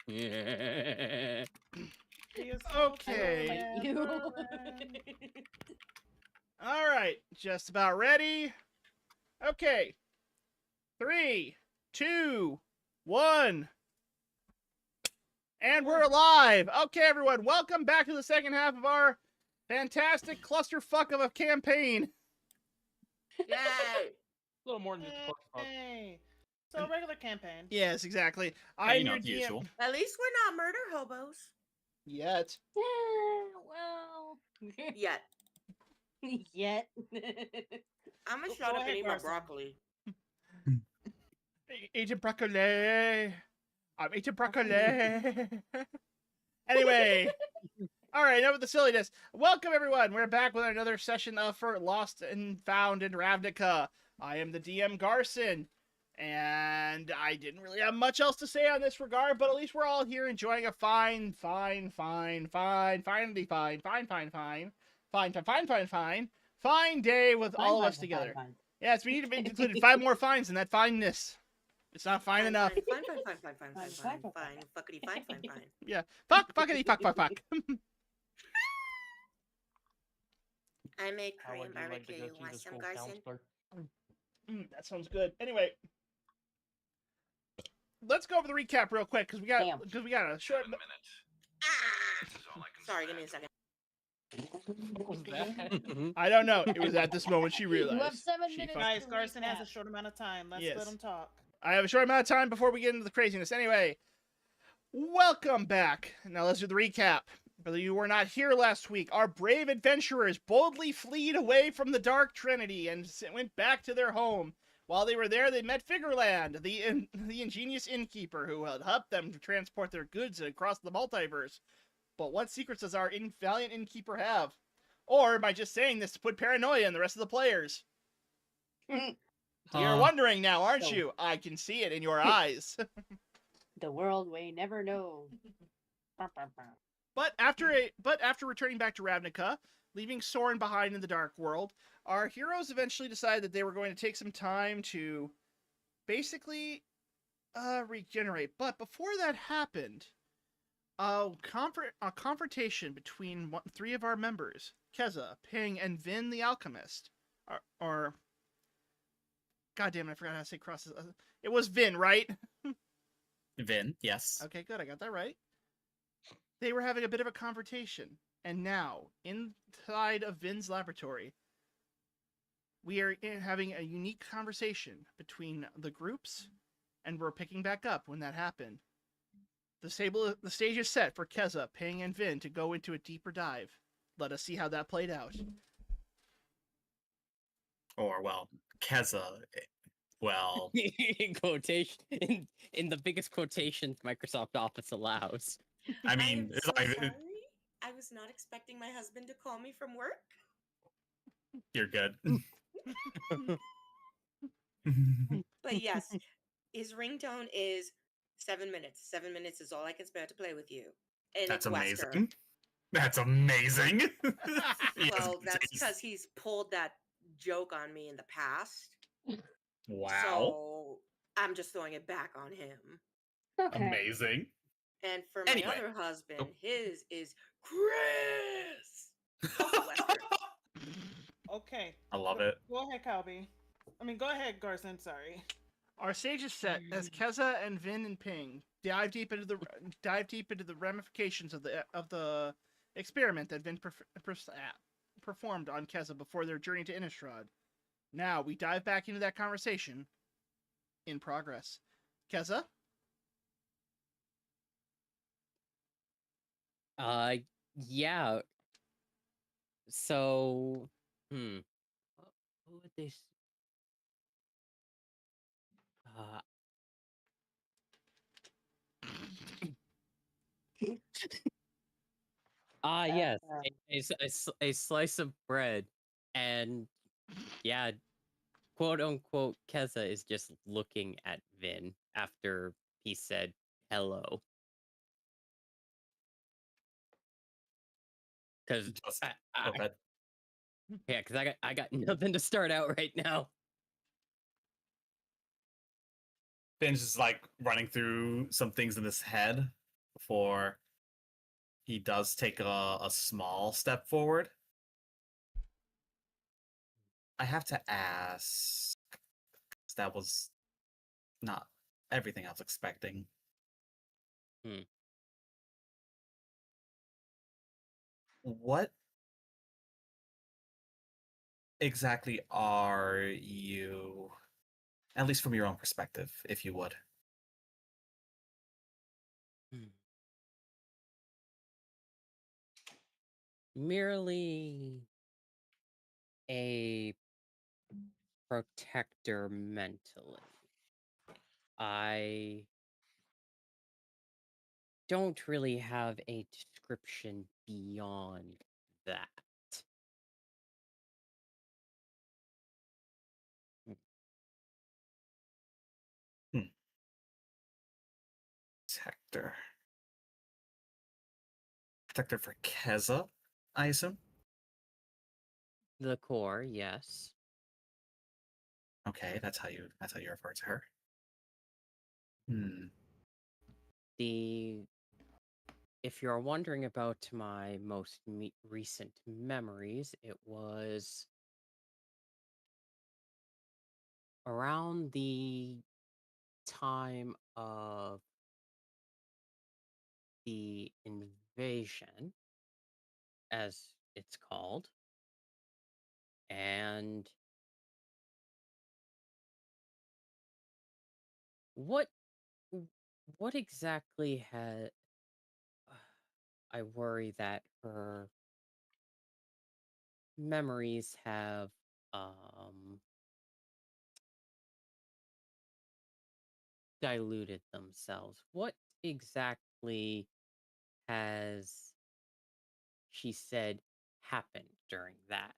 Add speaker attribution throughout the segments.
Speaker 1: Yeah.
Speaker 2: Okay. All right. Just about ready. Okay. 3, 2, 1. And we're alive. Okay, everyone. Welcome back to the second half of our fantastic clusterfuck of a campaign.
Speaker 3: Yay!
Speaker 4: A little more than just a clusterfuck.
Speaker 5: Hey. So regular campaign.
Speaker 2: Yes, exactly.
Speaker 6: Yeah,
Speaker 2: I'm
Speaker 6: you know,
Speaker 2: your
Speaker 6: the
Speaker 2: DM.
Speaker 6: usual.
Speaker 3: At least we're not murder hobos.
Speaker 2: Yet.
Speaker 1: Well.
Speaker 3: Yet.
Speaker 1: Yet.
Speaker 3: I'm gonna
Speaker 5: Go
Speaker 3: shut up
Speaker 5: ahead,
Speaker 3: and eat my
Speaker 5: Garson.
Speaker 3: broccoli.
Speaker 2: Eating broccoli. I'm eating broccoli. Anyway. All right, enough with the silliness. Welcome, everyone. We're back with another session of For Lost and Found in Ravnica. I am the DM Garson, and I didn't really have much else to say on this regard, but at least we're all here enjoying a fine day with all of us together.
Speaker 1: Fine.
Speaker 2: Yes, we need to be included 5 more fines in that fineness. It's not fine enough.
Speaker 3: Fine. Fuckity, fine.
Speaker 2: Yeah, fuckity, fuck.
Speaker 3: I make
Speaker 4: How
Speaker 3: Korean
Speaker 4: would you like to
Speaker 3: barbecue.
Speaker 4: go
Speaker 3: You
Speaker 4: to
Speaker 3: want
Speaker 4: the
Speaker 3: some,
Speaker 4: school
Speaker 3: Garson?
Speaker 4: counselor?
Speaker 2: That sounds good. Anyway, let's go over the recap real quick because we got a short.
Speaker 3: Sorry, give me a second.
Speaker 4: What was that?
Speaker 2: I don't know. It was at this moment she
Speaker 1: You
Speaker 2: realized.
Speaker 1: have 7
Speaker 2: She
Speaker 1: minutes.
Speaker 2: fucked-
Speaker 5: Guys,
Speaker 1: to
Speaker 5: Garson has a
Speaker 1: recap.
Speaker 5: short amount of time. Let's
Speaker 2: Yes.
Speaker 5: let him talk.
Speaker 2: I have a short amount of time before we get into the craziness. Anyway, welcome back. Now let's do the recap. Whether you were not here last week, our brave adventurers boldly fled away from the Dark Trinity and went back to their home. While they were there, they met Figureland, the ingenious innkeeper who had helped them to transport their goods across the multiverse. But what secrets does our valiant innkeeper have? Or am I just saying this to put paranoia in the rest of the players? You're wondering now, aren't you? I can see it in your eyes.
Speaker 1: The world may never know.
Speaker 2: But after returning back to Ravnica, leaving Soren behind in the Dark World, our heroes eventually decided that they were going to take some time to basically regenerate. But before that happened, a confrontation between 3 of our members, Keza, Ping, and Vin the Alchemist, or God damn it, I forgot how to say crosses. It was Vin, right?
Speaker 6: Vin, yes.
Speaker 2: Okay, good, I got that right. They were having a bit of a confrontation, and now, inside of Vin's laboratory, we are having a unique conversation between the groups, and we're picking back up when that happened. The stage is set for Keza, Ping, and Vin to go into a deeper dive. Let us see how that played out.
Speaker 6: Or, well, Keza, well...
Speaker 1: In quotation, in the biggest quotations Microsoft Office allows.
Speaker 6: I mean,
Speaker 3: I'm so sorry. I was not expecting my husband to call me from work.
Speaker 6: You're good.
Speaker 3: But yes, his ringtone is 7 minutes. 7 minutes is all I can spare to play with you. And
Speaker 6: That's
Speaker 3: it's
Speaker 6: amazing.
Speaker 3: Wesker.
Speaker 6: That's amazing.
Speaker 3: Well, that's because he's pulled that joke on me in the past.
Speaker 6: Wow.
Speaker 3: So I'm just throwing it back on him.
Speaker 1: Okay.
Speaker 6: Amazing.
Speaker 3: And for my
Speaker 6: Anyway.
Speaker 3: other husband, his is Chris. Also Wesker.
Speaker 5: Okay.
Speaker 6: I love it.
Speaker 5: Go ahead, Calby. Go ahead, Garson. Sorry.
Speaker 2: Our stage is set as Keza and Vin and Ping dive deep into the ramifications of the experiment that Vin performed on Keza before their journey to Innistrad. Now we dive back into that conversation. In progress. Keza?
Speaker 1: Yeah. So, what would they? Yes, a slice of bread, and yeah, quote unquote, Keza is just looking at Vin after he said hello. Because I got nothing to start out right now.
Speaker 6: Finn's just like running through some things in his head before he does take a small step forward. I have to ask. That was not everything I was expecting. What exactly are you, at least from your own perspective, if you would?
Speaker 1: Merely a protector mentally. I don't really have a description beyond that.
Speaker 6: Protector. Protector for Keza, I assume?
Speaker 1: The core, yes.
Speaker 6: Okay, that's how you refer to her.
Speaker 1: If you're wondering about my most recent memories, it was around the time of the invasion, as it's called, and what what exactly had I worry that her memories have diluted themselves. What exactly has she said happened during that?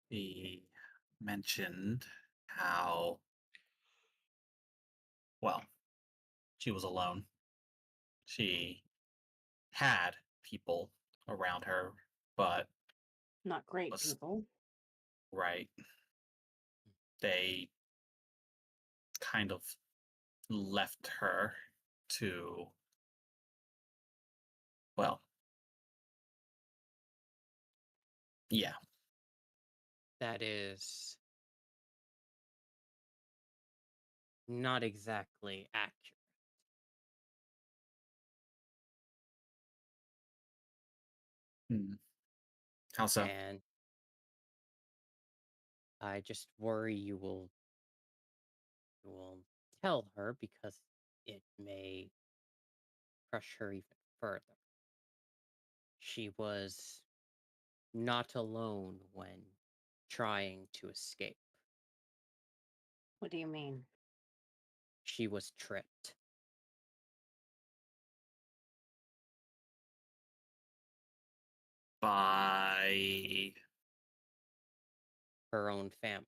Speaker 6: He mentioned how, well, she was alone. She had people around her, but
Speaker 7: Not great
Speaker 6: was
Speaker 7: people.
Speaker 6: right. They kind of left her to, well, yeah.
Speaker 1: That is not exactly accurate.
Speaker 6: How so?
Speaker 1: And I just worry you will tell her because it may crush her even further. She was not alone when trying to escape.
Speaker 7: What do you mean?
Speaker 1: She was tripped.
Speaker 6: By
Speaker 1: Her own family.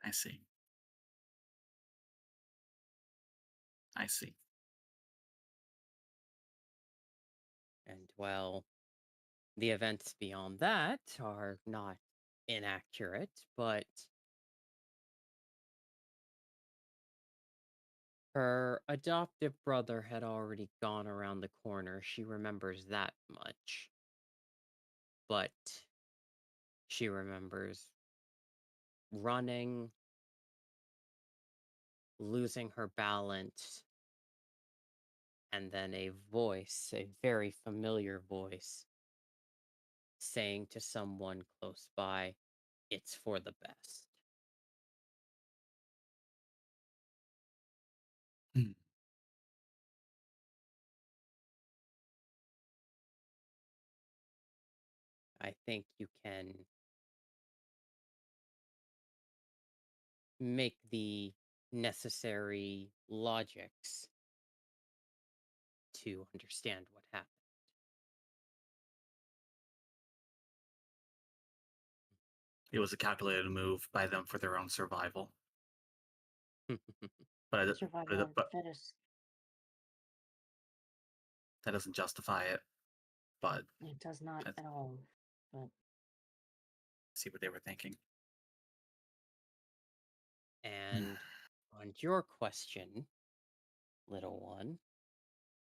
Speaker 6: I see. I see.
Speaker 1: And well, the events beyond that are not inaccurate, but her adoptive brother had already gone around the corner. She remembers that much. But she remembers running, losing her balance, and then a voice, a very familiar voice, saying to someone close by, "It's for the best." I think you can make the necessary logics to understand what happened.
Speaker 6: It was a calculated move by them for their own survival. But,
Speaker 7: Survival of the fittest.
Speaker 6: That doesn't justify it, but
Speaker 7: It does not
Speaker 6: I
Speaker 7: at all. But
Speaker 6: see what they were thinking.
Speaker 1: And on your question, little one,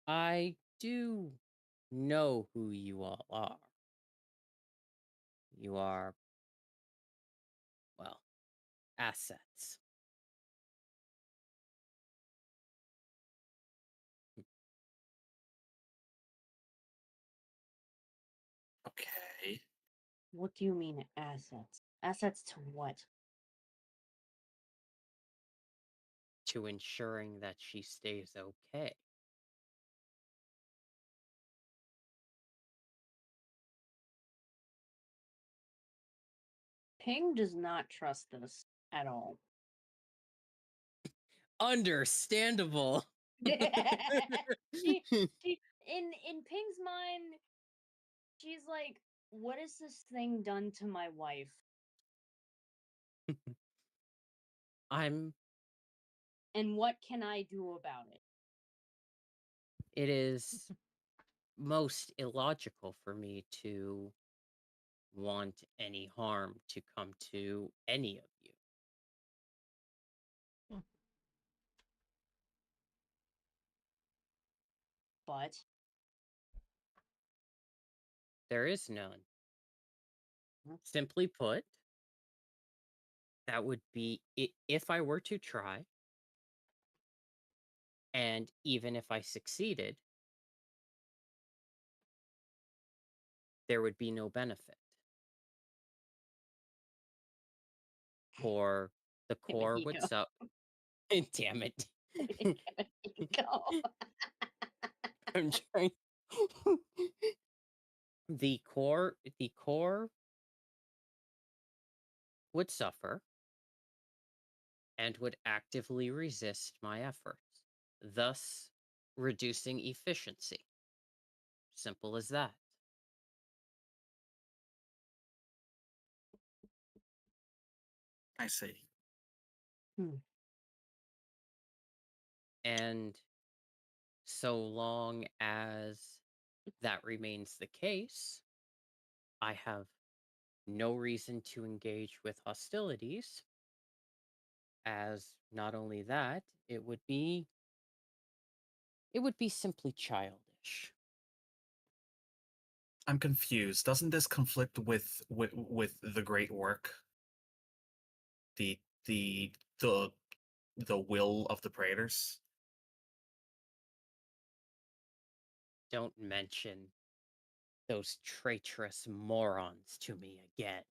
Speaker 1: I do know who you all are. You are, well, assets.
Speaker 6: Okay.
Speaker 7: what do you mean assets? Assets to what?
Speaker 1: To ensuring that she stays okay.
Speaker 7: Ping does not trust this at all.
Speaker 1: Understandable.
Speaker 7: she, in Ping's mind, she's like, what has this thing done to my wife?
Speaker 1: I'm
Speaker 7: And what can I do about it?
Speaker 1: it is most illogical for me to want any harm to come to any of you.
Speaker 7: But
Speaker 1: There is none. Simply put, that would be if I were to try, and even if I succeeded, there would be no benefit. For the
Speaker 7: Damn it,
Speaker 1: core,
Speaker 7: Nico.
Speaker 1: what's up? Damn it.
Speaker 7: Go.
Speaker 1: I'm trying. The core would suffer and would actively resist my efforts, thus reducing efficiency. Simple as that.
Speaker 6: I see.
Speaker 1: And so long as that remains the case, I have no reason to engage with hostilities, as not only that, it would be simply childish.
Speaker 6: I'm confused. Doesn't this conflict with the great work? The the the the will of the Praetors?
Speaker 1: Don't mention those traitorous morons to me again.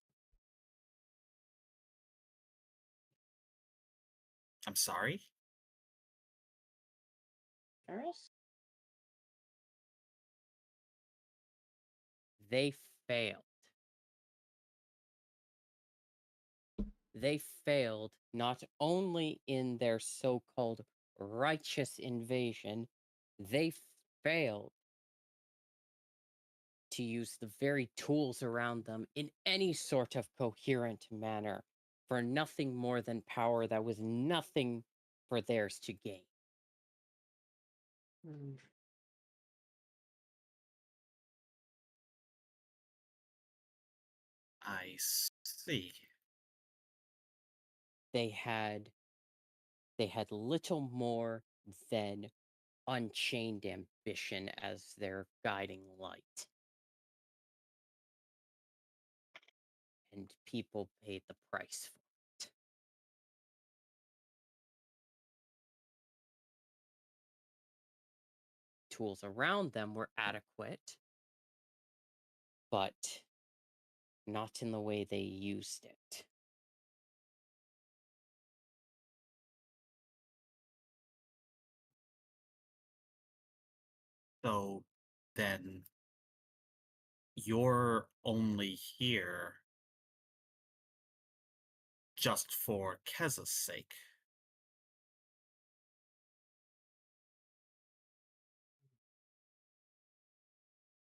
Speaker 6: I'm sorry?
Speaker 7: Eris?
Speaker 1: They failed. They failed not only in their so called righteous invasion, they failed to use the very tools around them in any sort of coherent manner for nothing more than power that was nothing for theirs to gain.
Speaker 6: I see.
Speaker 1: They had little more than unchained ambition as their guiding light. And people paid the price for it. Tools around them were adequate, but not in the way they used it.
Speaker 6: So then you're only here just for Keza's sake.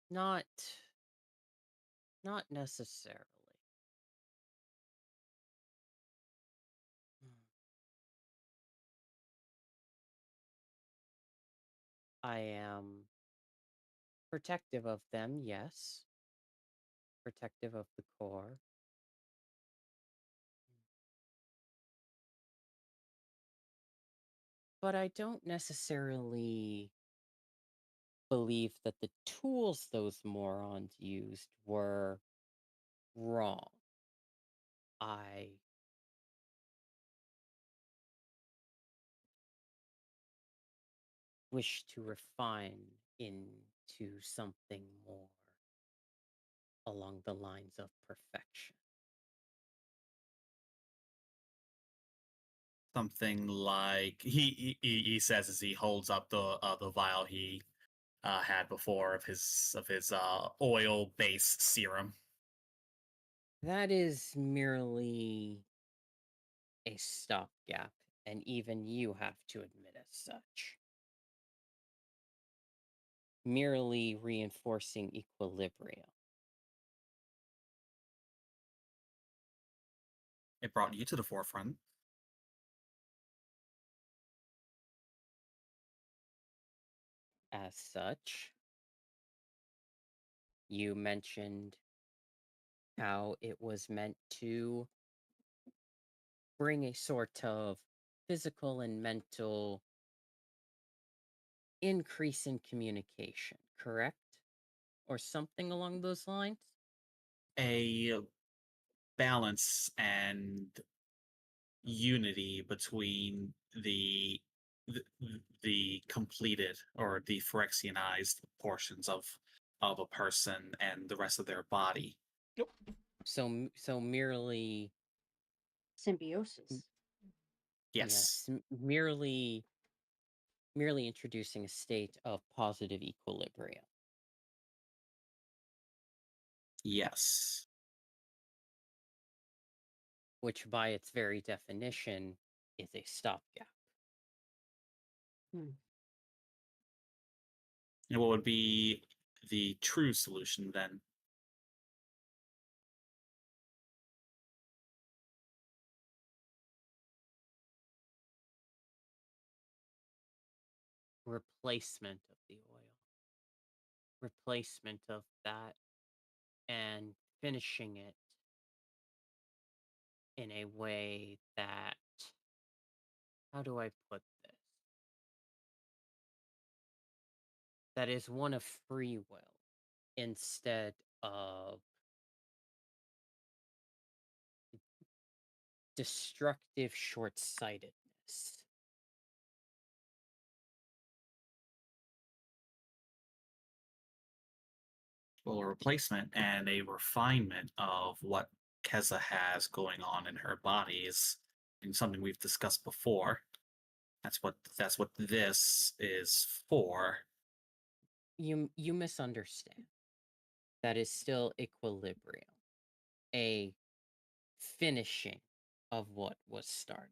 Speaker 1: Not necessarily. I am Protective of them, yes. Protective of the core. But I don't necessarily believe that the tools those morons used were wrong. I wish to refine into something more along the lines of perfection.
Speaker 6: Something like he says as he holds up the vial he had before of his oil based serum.
Speaker 1: That is merely a stopgap, and even you have to admit as such. Merely reinforcing equilibrium.
Speaker 6: It brought you to the forefront.
Speaker 1: As such, you mentioned how it was meant to bring a sort of physical and mental increase in communication, correct? Or something along those lines?
Speaker 6: A balance and unity between the, the completed or the Phyrexianized portions of a person and the rest of their body.
Speaker 1: So merely
Speaker 7: Symbiosis.
Speaker 6: Yes.
Speaker 1: merely introducing a state of positive equilibrium.
Speaker 6: Yes.
Speaker 1: Which by its very definition is a stopgap.
Speaker 6: And what would be the true solution then?
Speaker 1: Replacement of the oil. Replacement of that and finishing it in a way that, how do I put this? That is one of free will instead of destructive short-sightedness.
Speaker 6: Well, a replacement and a refinement of what Keza has going on in her body is something we've discussed before. That's what this is for.
Speaker 1: You misunderstand. That is still equilibrium. A finishing of what was started.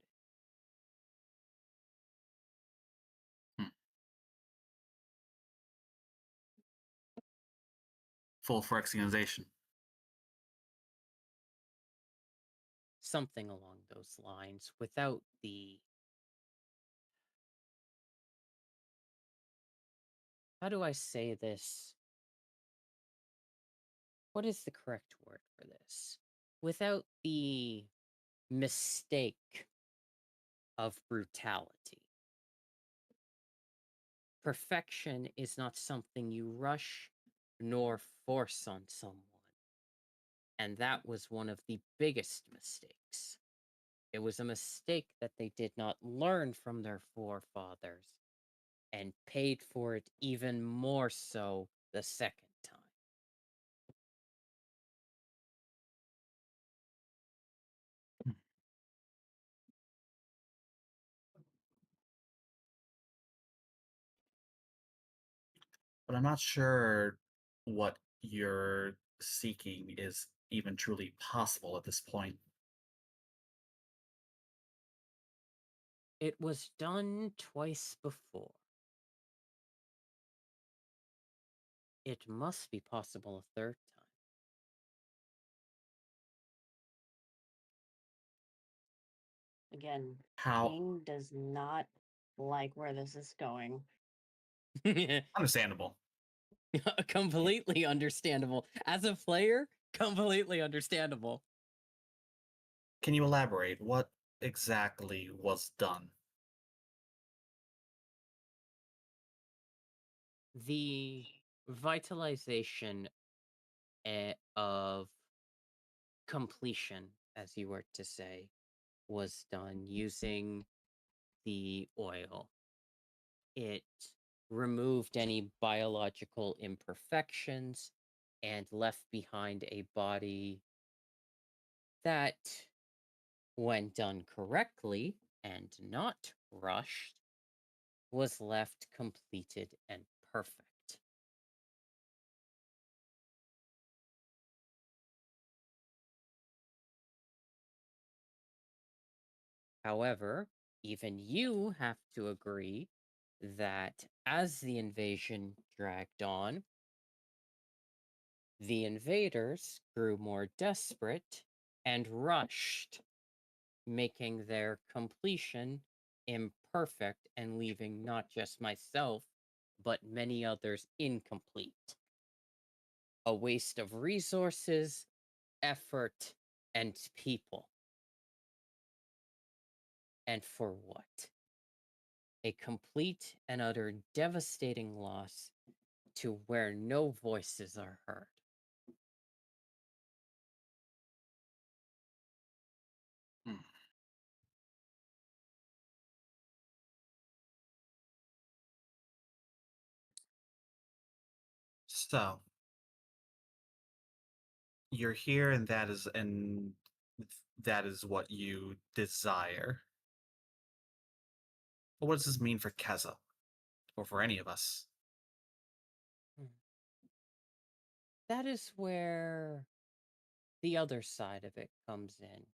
Speaker 6: Full Phyrexianization.
Speaker 1: Something along those lines without the, how do I say this? What is the correct word for this? Without the mistake of brutality. Perfection is not something you rush nor force on someone. And that was one of the biggest mistakes. It was a mistake that they did not learn from their forefathers and paid for it even more so the second time.
Speaker 6: But I'm not sure what you're seeking is even truly possible at this point.
Speaker 1: It was done twice before. It must be possible a third time.
Speaker 7: Again,
Speaker 6: How
Speaker 7: King does not like where this is going.
Speaker 6: understandable.
Speaker 1: Completely understandable. As a player, completely understandable.
Speaker 6: Can you elaborate? What exactly was done?
Speaker 1: The vitalization of completion, as you were to say, was done using the oil. It removed any biological imperfections and left behind a body that, when done correctly and not rushed, was left completed and perfect. However, even you have to agree that as the invasion dragged on, the invaders grew more desperate and rushed, making their completion imperfect and leaving not just myself, but many others incomplete. A waste of resources, effort, and people. And for what? A complete and utter devastating loss to where no voices are heard.
Speaker 6: Hmm. So, you're here and that is what you desire. But what does this mean for Keza? Or for any of us?
Speaker 1: That is where the other side of it comes in.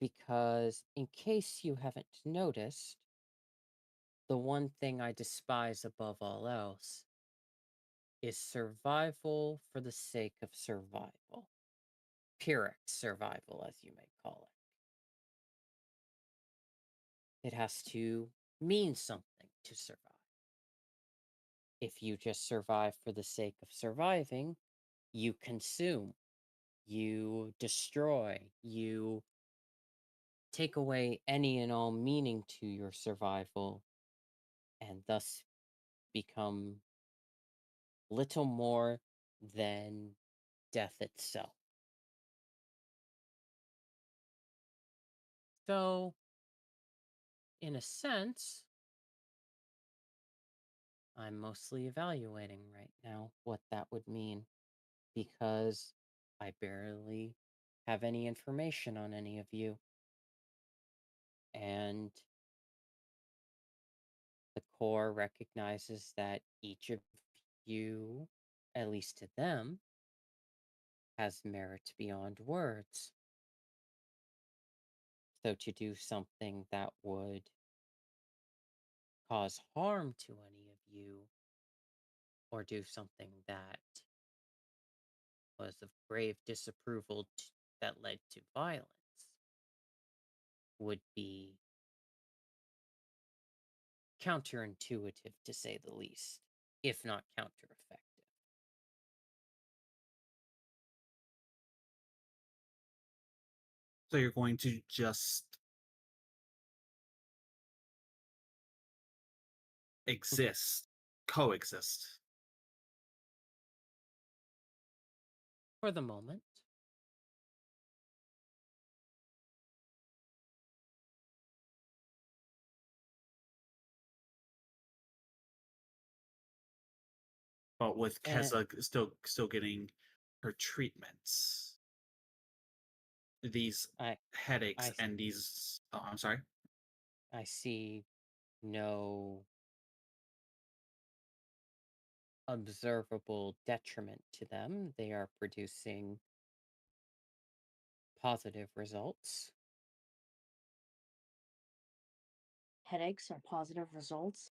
Speaker 1: Because, in case you haven't noticed, the one thing I despise above all else is survival for the sake of survival. Pyrrhic survival, as you may call it. It has to mean something to survive. If you just survive for the sake of surviving, you consume, you destroy, you take away any and all meaning to your survival, and thus become little more than death itself. So, in a sense, I'm mostly evaluating right now what that would mean because I barely have any information on any of you. And the core recognizes that each of you, at least to them, has merit beyond words. So to do something that would cause harm to any of you, or do something that was of grave disapproval that led to violence, would be counterintuitive to say the least, if not counter-effective.
Speaker 6: So you're going to just exist, coexist.
Speaker 1: For the moment.
Speaker 6: But with
Speaker 1: Eh,
Speaker 6: Keza still getting her treatments, these
Speaker 1: I,
Speaker 6: headaches
Speaker 1: I,
Speaker 6: and these I'm sorry.
Speaker 1: I see no observable detriment to them. They are producing positive results.
Speaker 7: Headaches are positive results.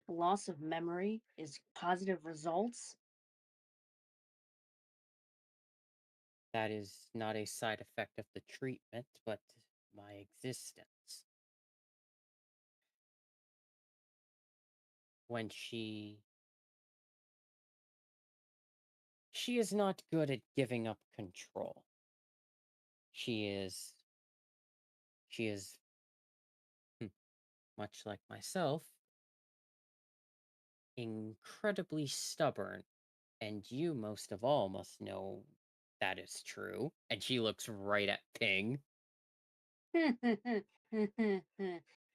Speaker 7: Loss of memory is positive results.
Speaker 1: That is not a side effect of the treatment, but my existence. when she is not good at giving up control. She is hmm, much like myself, incredibly stubborn, and you most of all must know that is true. And she looks right at Ping.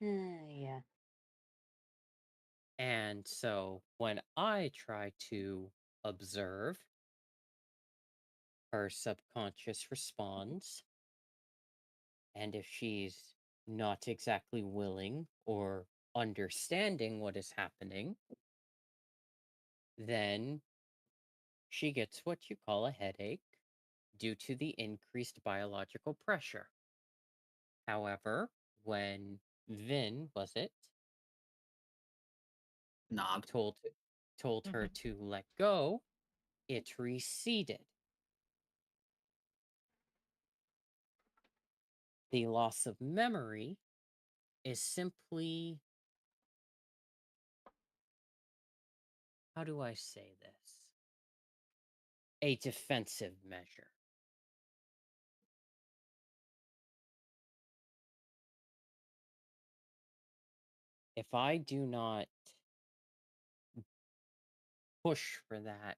Speaker 7: Yeah.
Speaker 1: And so when I try to observe, her subconscious responds. And if she's not exactly willing or understanding what is happening, then she gets what you call a headache due to the increased biological pressure. However, when Vin, was it,
Speaker 6: Nod.
Speaker 1: told her to let go, it receded. The loss of memory is simply, how do I say this? A defensive measure. If I do not push for that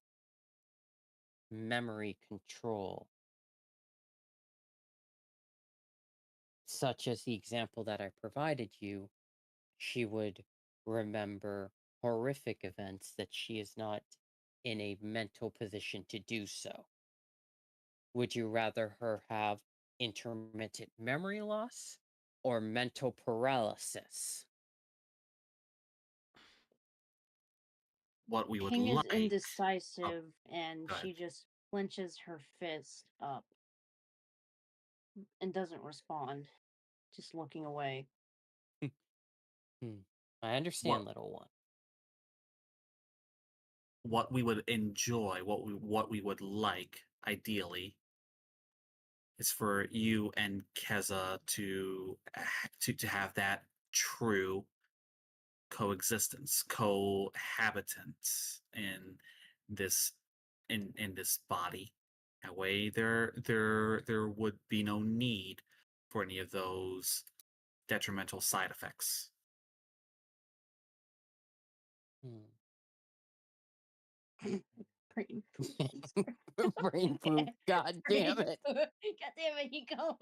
Speaker 1: memory control, such as the example that I provided you, she would remember horrific events that she is not in a mental position to do so. Would you rather her have intermittent memory loss or mental paralysis?
Speaker 6: What we would
Speaker 7: Ping is
Speaker 6: like.
Speaker 7: indecisive and
Speaker 6: go ahead.
Speaker 7: she just clenches her fist up and doesn't respond, just looking away.
Speaker 1: I understand, little one.
Speaker 6: What we would enjoy, what we would like, ideally, is for you and Keza to have that true coexistence, cohabitance in this in this body. That way, there would be no need for any of those detrimental side effects.
Speaker 7: Brain poop.
Speaker 1: Brain poop. God damn it.
Speaker 7: God damn it, Hiko.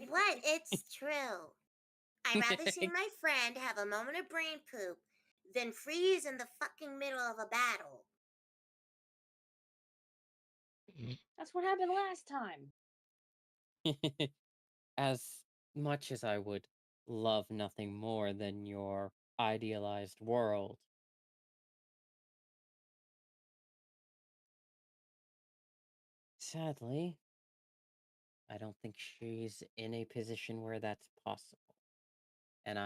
Speaker 3: What? It's true. I'd rather see my friend have a moment of brain poop than freeze in the fucking middle of a battle.
Speaker 7: That's what happened last time.
Speaker 1: As much as I would love nothing more than your idealized world, sadly, I don't think she's in a position where that's possible. And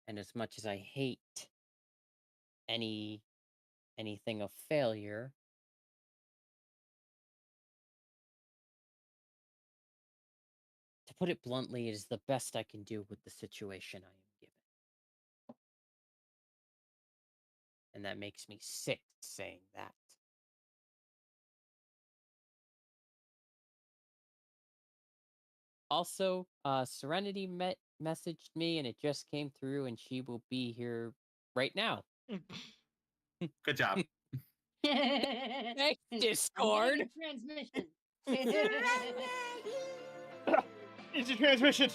Speaker 1: and as much as I hate anything of failure, to put it bluntly, it is the best I can do with the situation I am given. And that makes me sick saying that. Also, Serenity messaged me and it just came through and she will be here right now.
Speaker 6: Good job.
Speaker 1: Thanks,
Speaker 7: I'm
Speaker 1: Discord.
Speaker 7: getting a transmission.
Speaker 2: It's a transmission.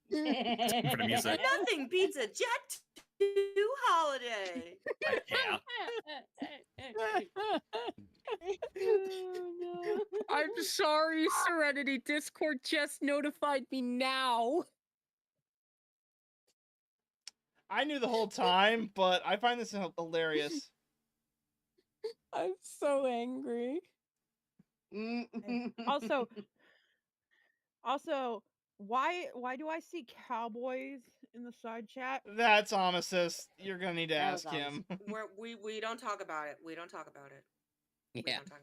Speaker 6: For the music.
Speaker 3: Nothing beats a Jet 2 holiday.
Speaker 6: Yeah.
Speaker 7: Oh, no.
Speaker 1: I'm sorry, Serenity. Discord just notified me now.
Speaker 2: I knew the whole time, but I find this hilarious.
Speaker 1: I'm so angry.
Speaker 8: Also, why do I see cowboys in the side chat?
Speaker 2: That's Omesis. You're gonna need to
Speaker 7: That was
Speaker 2: ask him.
Speaker 3: We don't talk about it. We don't talk about it. We
Speaker 1: Yeah,
Speaker 3: don't talk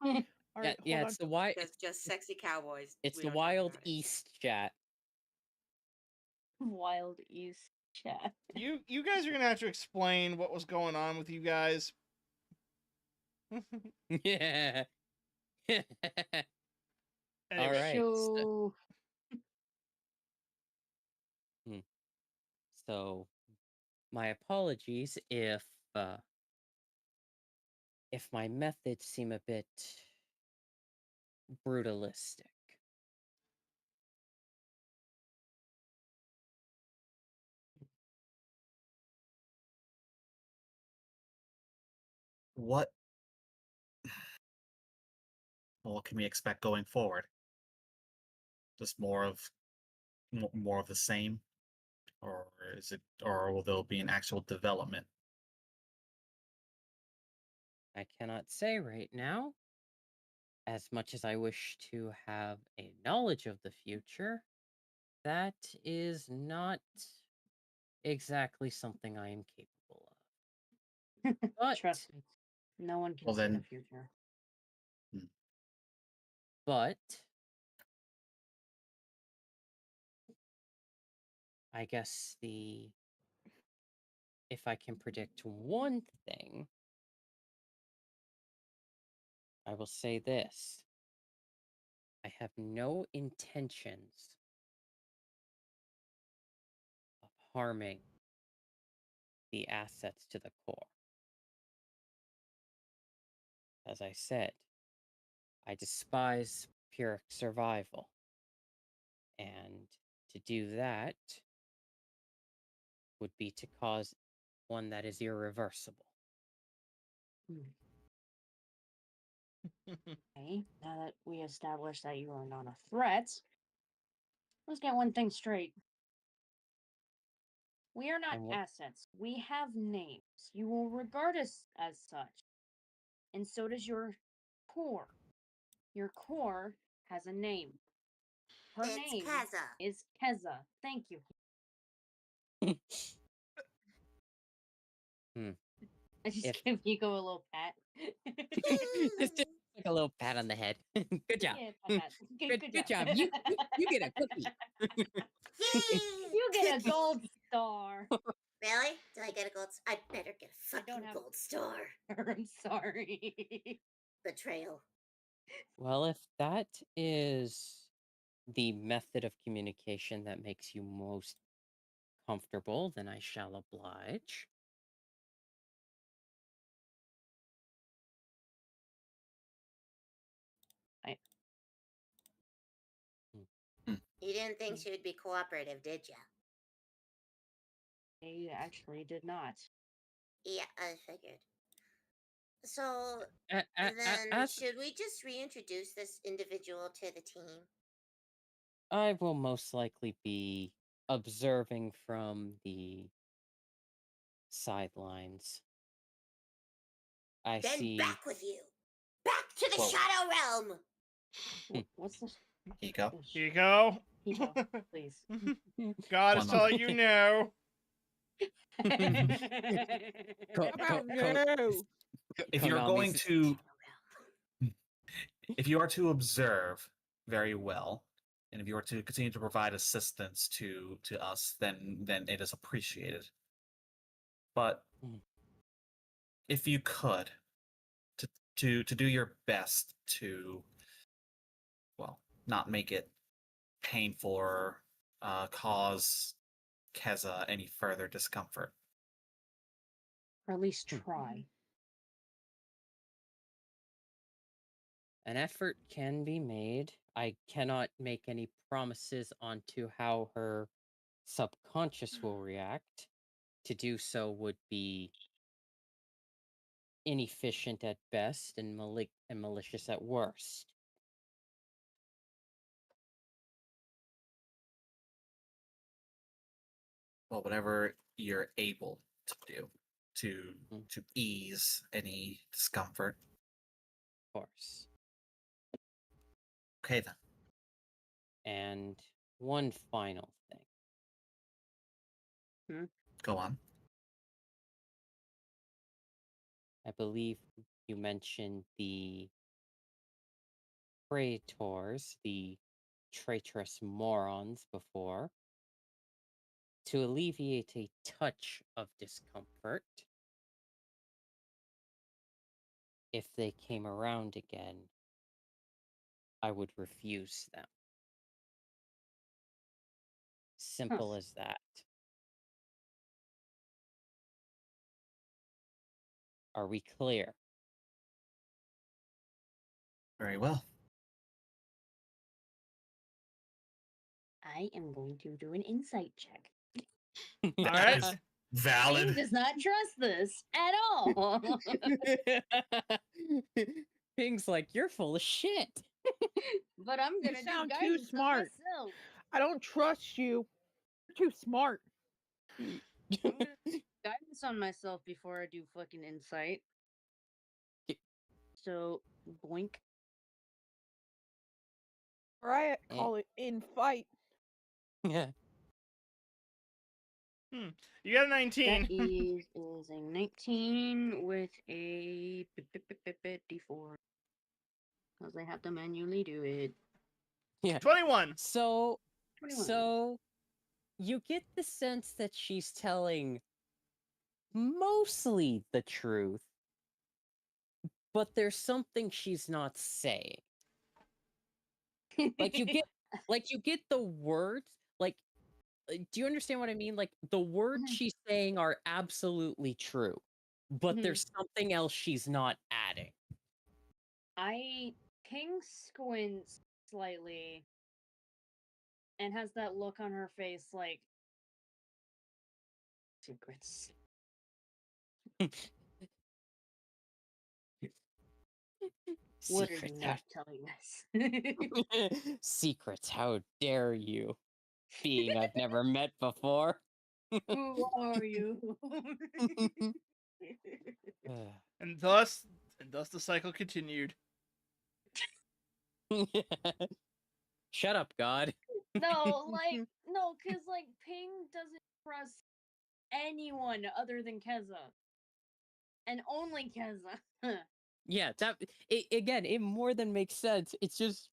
Speaker 3: about it.
Speaker 8: All right,
Speaker 1: yeah.
Speaker 8: hold
Speaker 1: It's the wild.
Speaker 3: Just sexy cowboys.
Speaker 1: It's
Speaker 3: We
Speaker 1: the
Speaker 3: don't talk
Speaker 1: Wild
Speaker 3: about it.
Speaker 1: East chat.
Speaker 7: Wild East. Chat.
Speaker 2: You guys are gonna have to explain what was going on with you guys.
Speaker 1: Yeah. All
Speaker 2: Anyway,
Speaker 1: right.
Speaker 7: So
Speaker 1: So my apologies if my methods seem a bit brutalistic.
Speaker 6: What? Well, what can we expect going forward? Just more of the same, or is it, or will there be an actual development?
Speaker 1: I cannot say right now. As much as I wish to have a knowledge of the future, that is not exactly something I am capable of. But,
Speaker 7: trust me, no one can
Speaker 6: Well,
Speaker 7: see the
Speaker 6: then-
Speaker 7: future.
Speaker 1: but, I guess if I can predict one thing, I will say this. I have no intentions of harming the assets to the core. As I said, I despise pure survival. And to do that would be to cause one that is irreversible.
Speaker 7: Okay, now that we established that you are not a threat, let's get one thing straight. We are not
Speaker 1: And what-
Speaker 7: assets. We have names. You will regard us as such. And so does your core. Your core has a name. Her
Speaker 3: It's
Speaker 7: name
Speaker 3: Keza.
Speaker 7: is Keza. Thank you. I just
Speaker 1: If-
Speaker 7: give Nico a little pat.
Speaker 1: Just like a little pat on the head. Good job.
Speaker 7: Yeah, pat.
Speaker 1: Good job. You get a cookie.
Speaker 3: Yay!
Speaker 7: You get a gold star.
Speaker 3: Really? Did I get a gold? I better get a
Speaker 7: I don't
Speaker 3: fucking
Speaker 7: have-
Speaker 3: gold star.
Speaker 7: I'm sorry.
Speaker 3: Betrayal.
Speaker 1: Well, if that is the method of communication that makes you most comfortable, then I shall oblige.
Speaker 3: You didn't think she would be cooperative, did ya?
Speaker 7: I actually did not.
Speaker 3: Yeah, I figured. So
Speaker 1: A- a-
Speaker 3: then,
Speaker 1: as
Speaker 3: should we just reintroduce this individual to the team?
Speaker 1: I will most likely be observing from the sidelines. I
Speaker 3: Then
Speaker 1: see.
Speaker 3: back with you. Back to the
Speaker 6: Whoa.
Speaker 3: Shadow Realm.
Speaker 7: What's this?
Speaker 6: Hiko?
Speaker 2: Here you go.
Speaker 7: Hiko, please.
Speaker 2: God is
Speaker 6: One
Speaker 2: telling you no.
Speaker 1: Co-
Speaker 8: How
Speaker 1: co-
Speaker 8: about
Speaker 1: co-
Speaker 8: no?
Speaker 6: If you're
Speaker 1: Konami's-
Speaker 6: going to, if you are to observe very well, and if you are to continue to provide assistance to us, then it is appreciated. But
Speaker 1: Mm.
Speaker 6: if you could, to do your best to, well, not make it painful or cause Keza any further discomfort.
Speaker 7: Or at least try.
Speaker 1: An effort can be made. I cannot make any promises onto how her subconscious will react. To do so would be inefficient at best and malicious at worst.
Speaker 6: Well, whatever you're able to do
Speaker 1: Mm.
Speaker 6: to ease any discomfort.
Speaker 1: Of course.
Speaker 6: Okay then.
Speaker 1: And one final thing.
Speaker 6: Go on.
Speaker 1: I believe you mentioned the traitors, the traitorous morons before. to alleviate a touch of discomfort, if they came around again, I would refuse them. Simple as that. Are we clear?
Speaker 6: Very well.
Speaker 7: I am going to do an insight check.
Speaker 2: All
Speaker 6: That
Speaker 2: right.
Speaker 6: is
Speaker 7: Ping
Speaker 6: valid.
Speaker 7: does not trust this at all.
Speaker 1: Ping's like, you're full of shit.
Speaker 7: But I'm
Speaker 8: You
Speaker 7: gonna do
Speaker 8: sound too
Speaker 7: guidance on
Speaker 8: smart.
Speaker 7: myself.
Speaker 8: I don't trust you. You're too smart.
Speaker 7: I'm gonna do guidance on myself before I do fucking insight.
Speaker 1: K-
Speaker 7: So boink.
Speaker 8: Or I call it in fight.
Speaker 1: Yeah.
Speaker 2: You got a
Speaker 7: That
Speaker 2: 19.
Speaker 7: is a 19 with a d4. Because I have to manually do it.
Speaker 1: Yeah.
Speaker 2: 21.
Speaker 1: So
Speaker 7: 21.
Speaker 1: So you get the sense that she's telling mostly the truth, but there's something she's not saying. Like you get the words, like do you understand what I mean? Like the words
Speaker 7: Mhm.
Speaker 1: she's saying are absolutely true, but there's something else she's not adding.
Speaker 7: Ping squints slightly and has that look on her face like secrets. What are you
Speaker 1: Secrets,
Speaker 7: not telling us?
Speaker 1: how secrets, how dare you? Being I've never met before.
Speaker 7: Who are you?
Speaker 2: And thus the cycle continued.
Speaker 1: Shut up, God.
Speaker 7: No, cause like Ping doesn't trust anyone other than Keza. And only Keza.
Speaker 1: Yeah, again, it more than makes sense. It's just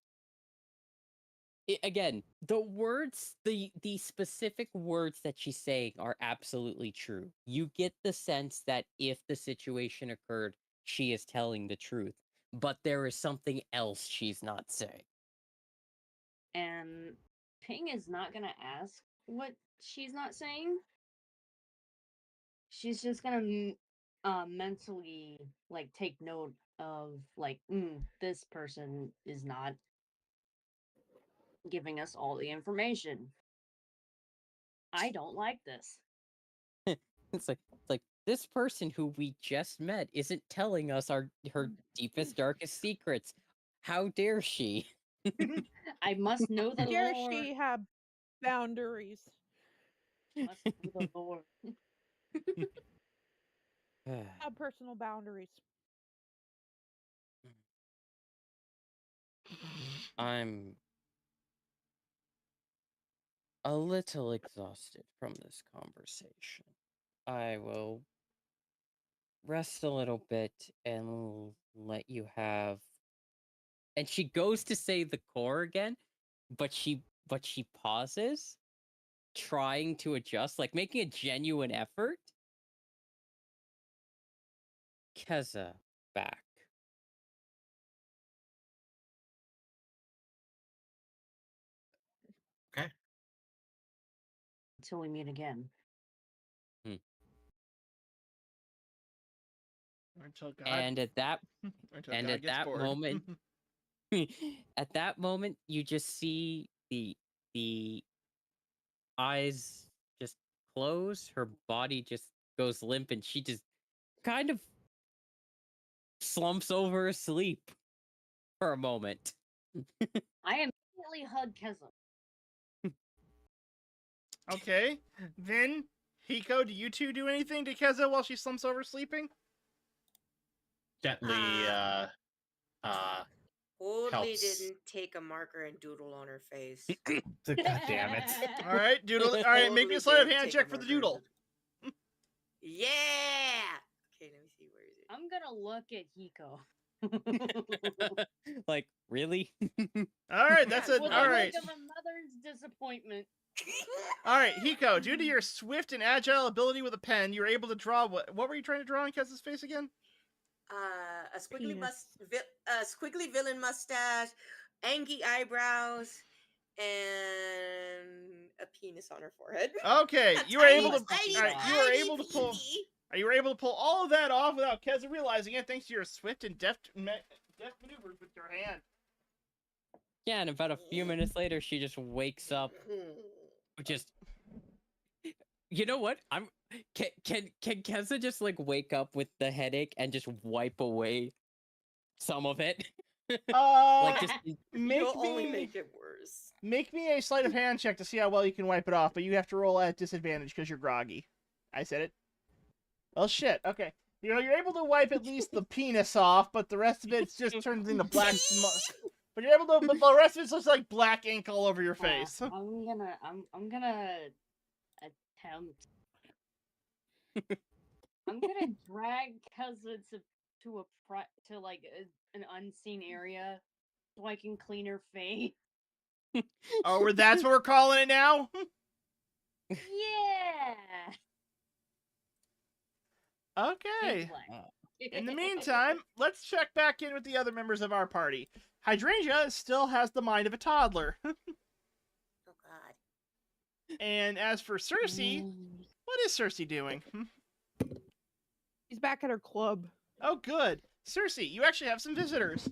Speaker 1: again, the words, the specific words that she's saying are absolutely true. You get the sense that if the situation occurred, she is telling the truth, but there is something else she's not saying.
Speaker 7: And Ping is not gonna ask what she's not saying. She's just gonna mentally like take note of like this person is not giving us all the information. I don't like this.
Speaker 1: It's like this person who we just met isn't telling us her deepest, darkest secrets. How dare she?
Speaker 7: I must know the
Speaker 8: Dare
Speaker 7: lore.
Speaker 8: she have boundaries?
Speaker 7: Must know the lore.
Speaker 8: Have personal boundaries.
Speaker 1: I'm a little exhausted from this conversation. I will rest a little bit and let you have. And she goes to say the core again, but she pauses, trying to adjust, like making a genuine effort. Keza back.
Speaker 6: Okay.
Speaker 7: Until we meet again.
Speaker 2: Until God.
Speaker 1: And at that
Speaker 2: Until
Speaker 1: and
Speaker 2: God
Speaker 1: at
Speaker 2: gets
Speaker 1: that
Speaker 2: bored.
Speaker 1: moment, at that moment, you just see the eyes just close. Her body just goes limp, and she just kind of slumps over asleep for a moment.
Speaker 7: I immediately hug Keza.
Speaker 2: Okay. Then, Hiko, do you two do anything to Keza while she slumps over sleeping?
Speaker 6: Gently,
Speaker 3: Totally
Speaker 6: helps.
Speaker 3: didn't take a marker and doodle on her face.
Speaker 6: God damn it.
Speaker 2: All right, doodle. All right, make me a sleight of
Speaker 3: Totally
Speaker 2: hand
Speaker 3: didn't take
Speaker 2: check
Speaker 3: a
Speaker 2: for the
Speaker 3: marker and
Speaker 2: doodle.
Speaker 3: Yeah. Okay, let me see. Where is it?
Speaker 7: I'm gonna look at Hiko.
Speaker 1: Like, really?
Speaker 2: All right, that's
Speaker 3: Yeah,
Speaker 2: a
Speaker 7: With
Speaker 2: all
Speaker 7: a
Speaker 2: right.
Speaker 7: look of a mother's disappointment.
Speaker 2: All right, Hiko, due to your swift and agile ability with a pen, you're able to draw what were you trying to draw on Kez's face again?
Speaker 3: A squiggly
Speaker 8: Penis.
Speaker 3: squiggly villain mustache, angry eyebrows, and a penis on her forehead.
Speaker 2: Okay,
Speaker 3: A
Speaker 2: you were able to
Speaker 3: tiny,
Speaker 2: all right, you were able to pull
Speaker 3: peenie.
Speaker 2: you were able to pull all of that off without Keza realizing it thanks to your swift and deft maneuvers with your hand.
Speaker 1: Yeah, and about a few minutes later, she just wakes up. Just, you know what? Can Keza just like wake up with the headache and just wipe away some of it? Like just
Speaker 3: You'll only make it worse.
Speaker 2: Make me a sleight of hand check to see how well you can wipe it off, but you have to roll at disadvantage because you're groggy. I said it. Well, shit. Okay. You're able to wipe at least the penis off, but the rest of it just turns into black smut. But you're able to, but the rest of it's just like black ink all over your face.
Speaker 7: I'm gonna attempt. I'm gonna drag Keza to like an unseen area so I can clean her face.
Speaker 2: Oh, that's what we're calling it now?
Speaker 7: Yeah.
Speaker 2: Okay.
Speaker 7: Gameplay.
Speaker 2: In the meantime, let's check back in with the other members of our party. Hydrangea still has the mind of a toddler.
Speaker 3: Oh god.
Speaker 2: And as for Cersei, what is Cersei doing?
Speaker 8: She's back at her club.
Speaker 2: Oh, good. Cersei, you actually have some visitors.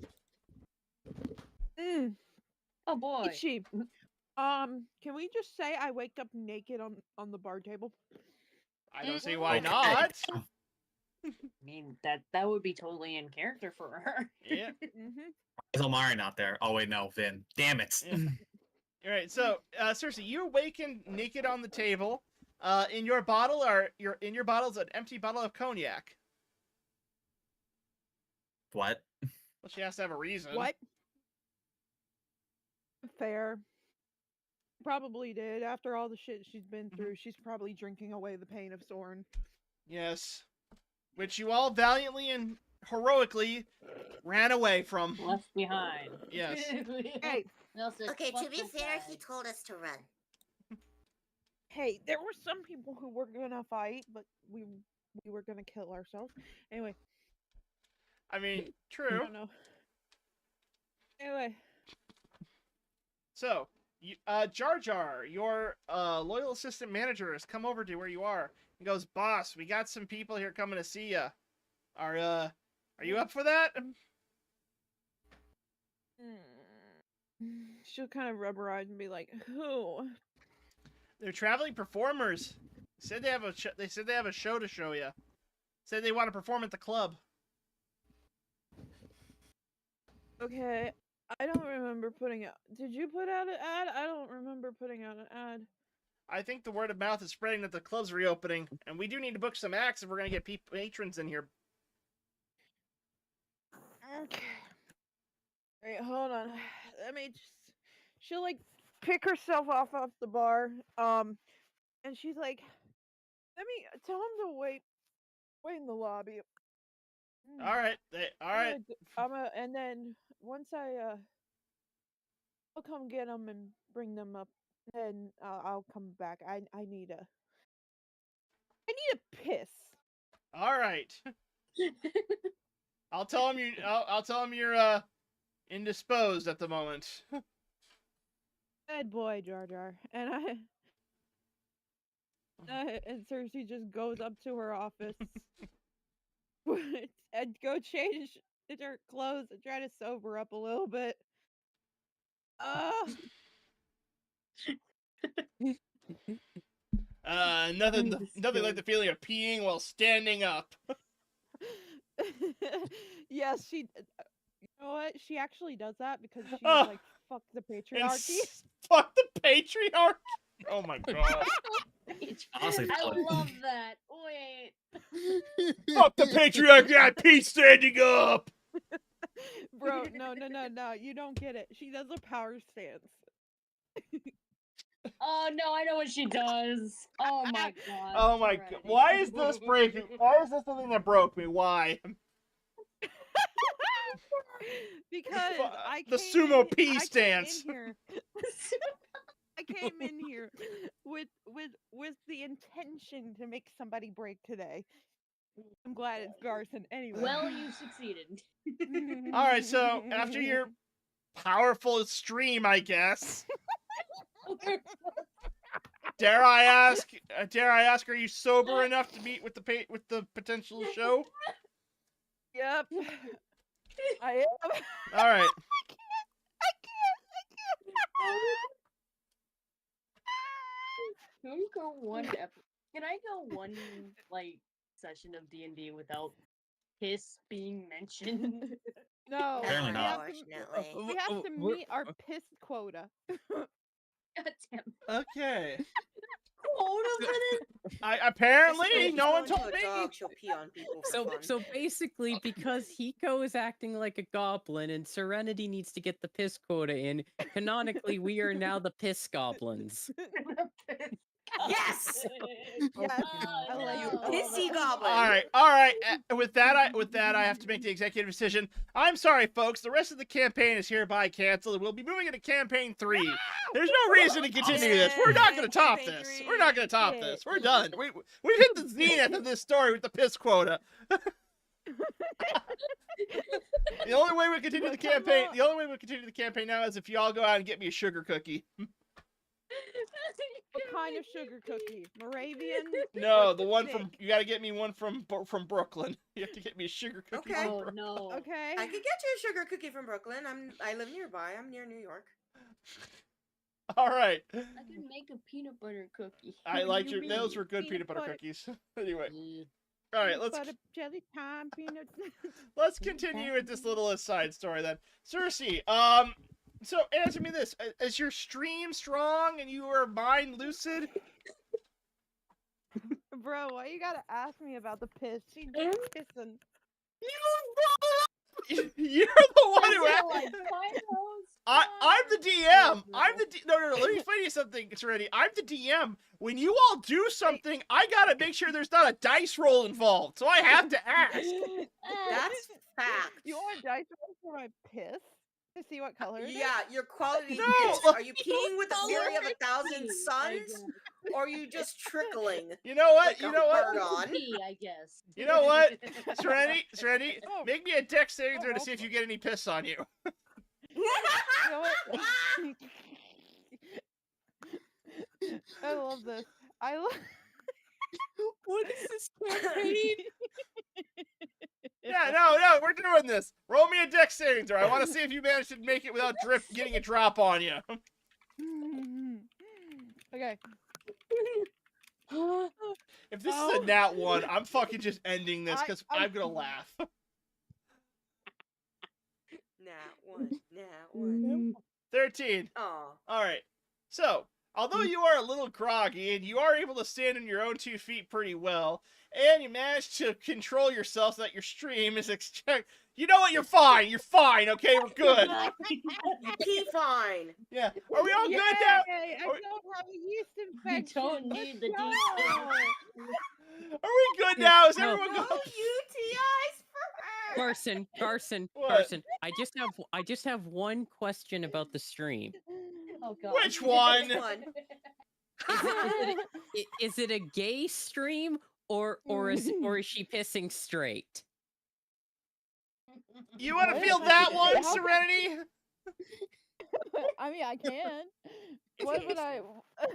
Speaker 7: Oh boy.
Speaker 8: Is she? Can we just say I wake up naked on the bar table?
Speaker 2: I don't see why
Speaker 6: Okay.
Speaker 2: not.
Speaker 7: I mean that would be totally in character for her.
Speaker 2: Yeah.
Speaker 6: Is Omari not there? Oh wait, no, Vin. Damn it.
Speaker 2: Yeah. All right, so Cersei, you awaken naked on the table. In your bottle is an empty bottle of cognac.
Speaker 6: What?
Speaker 2: Well, she has to have a reason.
Speaker 8: What? Fair. Probably did. After all the shit she's been through, she's probably drinking away the pain of Soren.
Speaker 2: Yes. Which you all valiantly and heroically ran away from.
Speaker 7: Left behind.
Speaker 2: Yes.
Speaker 8: Hey,
Speaker 3: Okay, to be fair, he told us to run.
Speaker 8: hey, there were some people who were gonna fight, but we were gonna kill ourselves. Anyway,
Speaker 2: I mean,
Speaker 8: I
Speaker 2: true.
Speaker 8: don't know. Anyway,
Speaker 2: So, Jar Jar, your loyal assistant manager, has come over to where you are. He goes, "Boss, we got some people here coming to see you. Are you up for that?"
Speaker 8: she'll kind of rub her eyes and be like, "Who?"
Speaker 2: They're traveling performers. Said they have a show to show you. Said they want to perform at the club.
Speaker 8: Okay, I don't remember putting out. Did you put out an ad? I don't remember putting out an ad.
Speaker 2: I think the word of mouth is spreading that the club's reopening, and we do need to book some acts if we're gonna get patrons in here.
Speaker 8: Okay. Wait, hold on. Let me just. She'll like pick herself off the bar. And she's like, "Let me tell him to wait in the lobby."
Speaker 2: All right, all right.
Speaker 8: And then once I'll come get them and bring them up. Then I'll come back. I need a piss.
Speaker 2: All right. I'll tell him you're indisposed at the moment.
Speaker 8: Bad boy, Jar Jar. And and Cersei just goes up to her office and go change her clothes and try to sober up a little bit.
Speaker 2: Nothing like the feeling of peeing while standing up.
Speaker 8: Yes, she. You know what? She actually does that because she's
Speaker 2: Oh.
Speaker 8: like, "Fuck the patriarchy."
Speaker 2: Fuck the patriarchy. Oh my god.
Speaker 6: Honestly,
Speaker 7: I
Speaker 6: that would-
Speaker 7: love that. Wait.
Speaker 2: Fuck the patriarchy. I pee standing up.
Speaker 8: Bro, no. You don't get it. She does a power stance.
Speaker 7: Oh no, I know what she does. Oh my god.
Speaker 2: Oh my god. Why is this breaking? Why is this the thing that broke me? Why?
Speaker 8: Because I
Speaker 2: The
Speaker 8: came
Speaker 2: sumo
Speaker 8: in-
Speaker 2: pee
Speaker 8: I came in
Speaker 2: stance.
Speaker 8: here- I came in here with the intention to make somebody break today. I'm glad it's Garson anyway.
Speaker 7: Well, you succeeded.
Speaker 2: All right, so after your powerful stream, I guess. Dare I ask? Are you sober enough to meet with the potential show?
Speaker 8: Yep. I am.
Speaker 2: All right.
Speaker 8: I
Speaker 7: Can we go Can I go one like session of D&D without piss being mentioned?
Speaker 8: No.
Speaker 6: Apparently not.
Speaker 3: Unfortunately.
Speaker 8: We have to meet our piss quota.
Speaker 7: God damn.
Speaker 2: Okay.
Speaker 7: Quota for this?
Speaker 2: Apparently no one
Speaker 3: Just go
Speaker 2: told
Speaker 3: into a
Speaker 2: me.
Speaker 3: dog, she'll pee on people for fun.
Speaker 1: So basically, because Hiko is acting like a goblin and Serenity needs to get the piss quota in, canonically we are now the piss goblins.
Speaker 3: Yes!
Speaker 8: Yes, I like
Speaker 3: You
Speaker 8: it.
Speaker 3: pissy goblin.
Speaker 2: All right. With that, I have to make the executive decision. I'm sorry, folks. The rest of the campaign is hereby canceled, and we'll be moving into campaign 3. There's no reason to continue this. We're not going to top
Speaker 3: Campaign
Speaker 2: this.
Speaker 3: 3.
Speaker 2: We're not going to top this. We're done. We've hit the zenith of this story with the piss quota. The only way we continue the campaign. The only way we continue the campaign now is if y'all go out and get me a sugar cookie.
Speaker 8: What kind of sugar cookie? Moravian?
Speaker 2: No,
Speaker 8: or
Speaker 2: the one
Speaker 8: thick?
Speaker 2: from you got to get me one from Brooklyn. You have to get me a sugar cookie.
Speaker 3: Okay.
Speaker 2: From
Speaker 7: Oh
Speaker 2: Brooklyn.
Speaker 7: no.
Speaker 8: Okay.
Speaker 3: I could get you a sugar cookie from Brooklyn. I live nearby. I'm near New York.
Speaker 2: All right.
Speaker 7: I can make a peanut butter cookie.
Speaker 2: I
Speaker 7: What
Speaker 2: liked
Speaker 7: do
Speaker 2: your.
Speaker 7: you
Speaker 2: Those
Speaker 7: mean?
Speaker 2: were good peanut
Speaker 8: Peanut
Speaker 2: butter
Speaker 8: butter.
Speaker 2: cookies. Anyway,
Speaker 7: Mm.
Speaker 2: all right.
Speaker 8: Peanut
Speaker 2: Let's
Speaker 8: butter, jelly time, peanut.
Speaker 2: let's continue with this little aside story then. Cersei, so answer me this: is your stream strong and you are mind lucid?
Speaker 8: Bro, why you gotta ask me about the piss? She just pissing.
Speaker 2: You're the one who.
Speaker 7: That's like
Speaker 2: I'm the DM. No. Let me explain you something, Serenity. I'm the DM. When you all do something, I gotta make sure there's not a dice roll involved. So I have to ask.
Speaker 3: That's fact.
Speaker 8: You want a dice roll for my piss? To see what color it is?
Speaker 3: Yeah, your quality
Speaker 2: No,
Speaker 3: piss.
Speaker 2: look-
Speaker 3: Are you peeing with a fury of 1,000 suns? Or are you just trickling?
Speaker 2: You know what?
Speaker 3: Like
Speaker 2: You
Speaker 3: a
Speaker 2: know what?
Speaker 3: bird on.
Speaker 7: I guess.
Speaker 2: You know what? Serenity,
Speaker 8: Oh.
Speaker 2: make me a dex saving
Speaker 8: Oh,
Speaker 2: throw to see if you get any piss on you.
Speaker 8: You know what? I love this. I love.
Speaker 1: What is this campaign?
Speaker 2: Yeah, no, we're doing this. Roll me a dex saving throw. I want to see if you manage to make it without getting a drop on you.
Speaker 8: Okay.
Speaker 2: If this is
Speaker 8: Oh.
Speaker 2: a nat 1, I'm fucking just ending this because
Speaker 8: I'm-
Speaker 2: I'm gonna laugh.
Speaker 3: Nah, one.
Speaker 2: 13.
Speaker 3: Aw.
Speaker 2: All right. So, although you are a little groggy and you are able to stand on your own 2 feet pretty well, and you manage to control yourself so that your stream is you know what? You're fine. You're fine. Okay, we're good.
Speaker 3: You pee fine.
Speaker 2: Yeah. Are we all good now?
Speaker 8: Yay, I
Speaker 2: Are we-
Speaker 8: don't have a yeast
Speaker 7: You
Speaker 8: infection.
Speaker 7: don't need the
Speaker 8: Let's
Speaker 7: details.
Speaker 8: go.
Speaker 2: Are we good now? Is
Speaker 1: No.
Speaker 2: everyone
Speaker 3: No
Speaker 2: good?
Speaker 3: UTIs for her.
Speaker 1: Garson,
Speaker 2: What?
Speaker 1: I just have one question about the stream.
Speaker 7: Oh god.
Speaker 2: Which one?
Speaker 3: Which one?
Speaker 1: Is it a gay stream or is she pissing straight?
Speaker 2: You want to
Speaker 8: What?
Speaker 2: feel that one,
Speaker 8: How-
Speaker 2: Serenity?
Speaker 8: I mean, I can. What would I?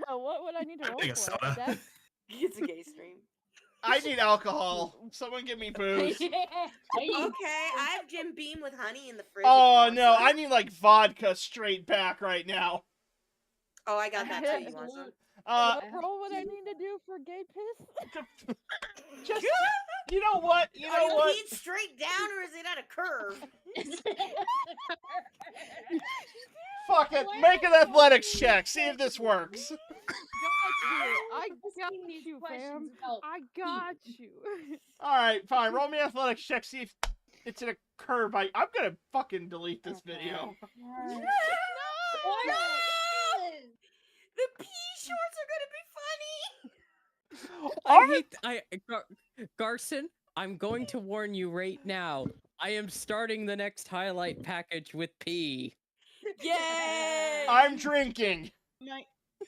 Speaker 8: What would I need to roll
Speaker 6: Getting a
Speaker 8: for?
Speaker 6: soda.
Speaker 8: That-
Speaker 3: It's a gay stream.
Speaker 2: I need alcohol. Someone give me booze.
Speaker 3: Okay, I have Jim Beam with honey in the fridge. if you
Speaker 2: Oh
Speaker 3: want
Speaker 2: no,
Speaker 3: some.
Speaker 2: I need like vodka straight back right now.
Speaker 3: Oh, I got that too. You want some?
Speaker 2: Uh,
Speaker 8: what role would I need to do for gay piss?
Speaker 2: just you know what? You
Speaker 3: Are
Speaker 2: know
Speaker 3: you
Speaker 2: what?
Speaker 3: peeing straight down or is it at a curve?
Speaker 2: Fuck it. Make an athletics check. See if this works.
Speaker 8: Got you. I got you, fam. I got you.
Speaker 2: All right, fine. Roll me an athletics check. See if it's in a curve. I'm gonna fucking delete this video.
Speaker 3: No! The pee shorts are gonna be funny.
Speaker 1: Garson, I'm going to warn you right now. I am starting the next highlight package with pee.
Speaker 3: Yay!
Speaker 2: I'm drinking.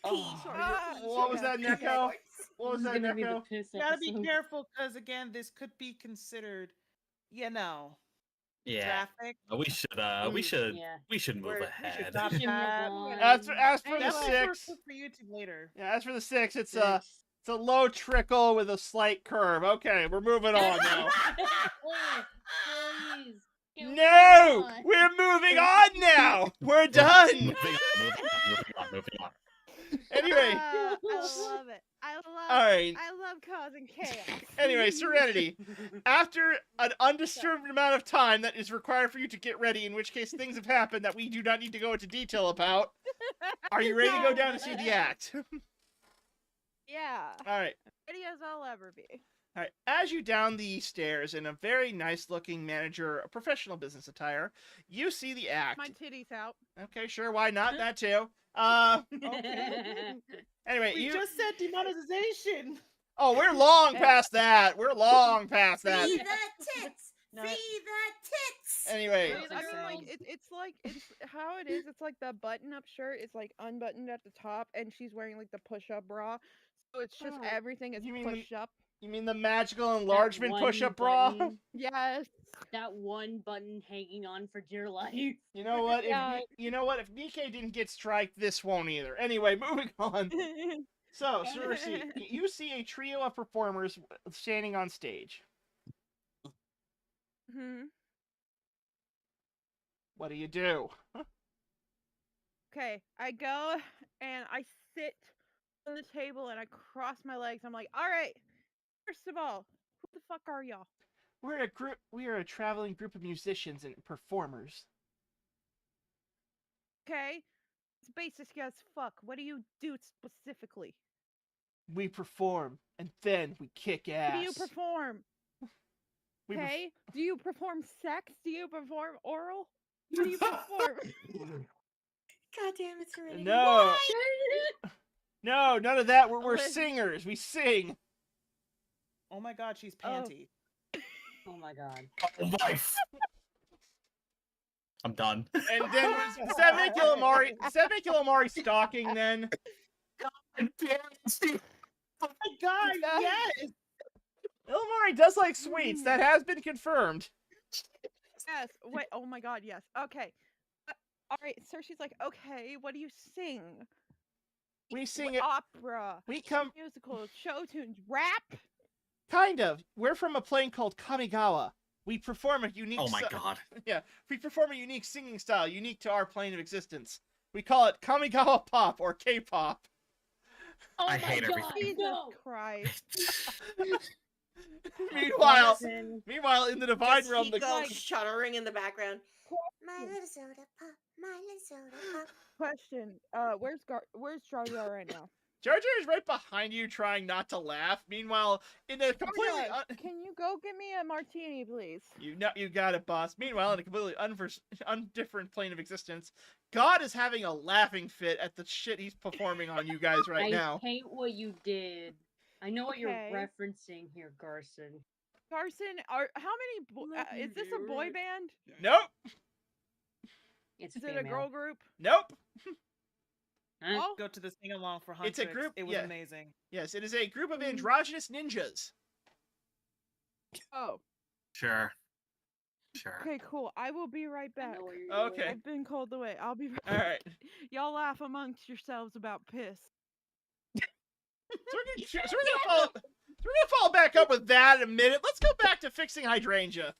Speaker 4: Oh,
Speaker 8: Sorry.
Speaker 2: What was that, Neko? What was
Speaker 7: This is
Speaker 2: that,
Speaker 7: gonna be the
Speaker 2: Neko?
Speaker 7: piss
Speaker 5: Gotta be
Speaker 7: episode.
Speaker 5: careful, because again, this could be considered,
Speaker 6: Yeah.
Speaker 5: traffic.
Speaker 6: We should
Speaker 7: Yeah.
Speaker 6: we should move
Speaker 5: We should
Speaker 6: ahead.
Speaker 5: drop
Speaker 7: We should move
Speaker 5: that.
Speaker 7: on.
Speaker 2: As for the
Speaker 5: That's
Speaker 8: Anyway.
Speaker 2: six,
Speaker 5: for YouTube later.
Speaker 2: yeah, as for the six, it's
Speaker 7: Six.
Speaker 2: a low trickle with a slight curve. Okay, we're moving on now.
Speaker 7: Please. Can we
Speaker 2: No,
Speaker 7: move on?
Speaker 2: we're moving on now. We're done.
Speaker 6: Moving on.
Speaker 2: Anyway,
Speaker 8: I love it.
Speaker 2: all right.
Speaker 8: I love causing chaos.
Speaker 2: Anyway, Serenity, after an undisturbed amount of time that is required for you to get ready, in which case things have happened that we do not need to go into detail about, are you ready to go down and see the act?
Speaker 8: Yeah.
Speaker 2: All right.
Speaker 8: Ready as I'll ever be.
Speaker 2: All right. As you down the stairs in a very nice-looking manager, a professional business attire, you see the act.
Speaker 8: My titties out.
Speaker 2: Okay, sure, why not? That too. Anyway,
Speaker 5: We just said demonetization.
Speaker 2: Oh, we're long past that. We're long past that.
Speaker 3: Free the tits!
Speaker 5: No.
Speaker 3: Free the tits!
Speaker 2: Anyway,
Speaker 7: Really?
Speaker 8: I mean, like, it's like, it's how it is. It's like the button-up shirt is like unbuttoned at the top, and she's wearing like the push-up bra. So it's just
Speaker 7: Oh.
Speaker 8: everything is
Speaker 2: You mean the-
Speaker 8: pushed up.
Speaker 2: you mean the magical
Speaker 7: That
Speaker 2: enlargement
Speaker 7: one
Speaker 2: push-up bra?
Speaker 7: button-
Speaker 8: Yes.
Speaker 7: That one button hanging on for dear life.
Speaker 2: You know what?
Speaker 8: Yeah.
Speaker 2: You know what? If Nikkei didn't get striked, this won't either. Anyway, moving on. So, Cersei, you see a trio of performers standing on stage.
Speaker 8: Hmm.
Speaker 2: What do?
Speaker 8: Okay, I go and I sit on the table and I cross my legs. I'm like, all right. First of all, who the fuck are y'all?
Speaker 2: We're a group. We are a traveling group of musicians and performers.
Speaker 8: Okay, it's basic as fuck. What do you do specifically?
Speaker 2: We perform, and then we kick ass.
Speaker 8: What do you perform?
Speaker 2: We perf-
Speaker 8: Okay, do you perform sex? Do you perform oral? What do you perform?
Speaker 3: God damn it, Serenity.
Speaker 2: No, no, none of that. We're
Speaker 8: Listen.
Speaker 2: singers. We sing.
Speaker 5: Oh my god, she's
Speaker 8: Oh.
Speaker 5: panty.
Speaker 7: Oh my god.
Speaker 6: I'm done.
Speaker 2: And then does that make Illimari stalking then?
Speaker 5: Oh my god, yes!
Speaker 2: Illimari does like sweets. That has been confirmed.
Speaker 8: Yes. Wait. Oh my god. Yes. Okay. All right. So she's like, okay. What do you sing?
Speaker 2: We sing it.
Speaker 8: Opera.
Speaker 2: We come
Speaker 8: Musicals. Show tunes. Rap.
Speaker 2: kind of. We're from a plane called Kamigawa. We perform a unique.
Speaker 6: Oh my god.
Speaker 2: Yeah, we perform a unique singing style unique to our plane of existence. We call it Kamigawa pop or K-pop.
Speaker 7: Oh
Speaker 6: I
Speaker 7: my
Speaker 6: hate
Speaker 7: god,
Speaker 6: everything.
Speaker 8: Jesus
Speaker 7: no.
Speaker 8: Christ.
Speaker 2: Meanwhile, in the divine realm, the
Speaker 3: Go shuddering in the background. My little soda pop, my little soda pop.
Speaker 8: Question. Where's Jar Jar right now?
Speaker 2: Jar Jar is right behind you, trying not to laugh. Meanwhile, in a completely
Speaker 8: Jar Jar, can you go get me a martini, please?
Speaker 2: you got it, boss. Meanwhile, in a completely undifferent plane of existence, God is having a laughing fit at the shit he's performing on you guys right now.
Speaker 7: I hate what you did. I know what you're
Speaker 8: Okay.
Speaker 7: referencing here, Garson.
Speaker 8: Garson, is this a boy band?
Speaker 2: Nope,
Speaker 7: It's
Speaker 8: Is
Speaker 7: female.
Speaker 8: it a girl group?
Speaker 2: nope.
Speaker 7: Huh?
Speaker 8: Oh,
Speaker 5: Go to the sing along for
Speaker 2: It's a
Speaker 5: Huntrix.
Speaker 2: group-
Speaker 5: It was
Speaker 2: yeah.
Speaker 5: amazing.
Speaker 2: Yes, it is a group of androgynous ninjas.
Speaker 8: oh.
Speaker 6: Sure.
Speaker 8: Okay, cool. I will be right
Speaker 7: I
Speaker 8: back.
Speaker 7: know what you're doing.
Speaker 2: Okay.
Speaker 8: I've been called away. I'll be right
Speaker 2: All right.
Speaker 8: Y'all laugh amongst yourselves about piss.
Speaker 2: So we're gonna follow back up with that in a minute. Let's go back to fixing hydrangea.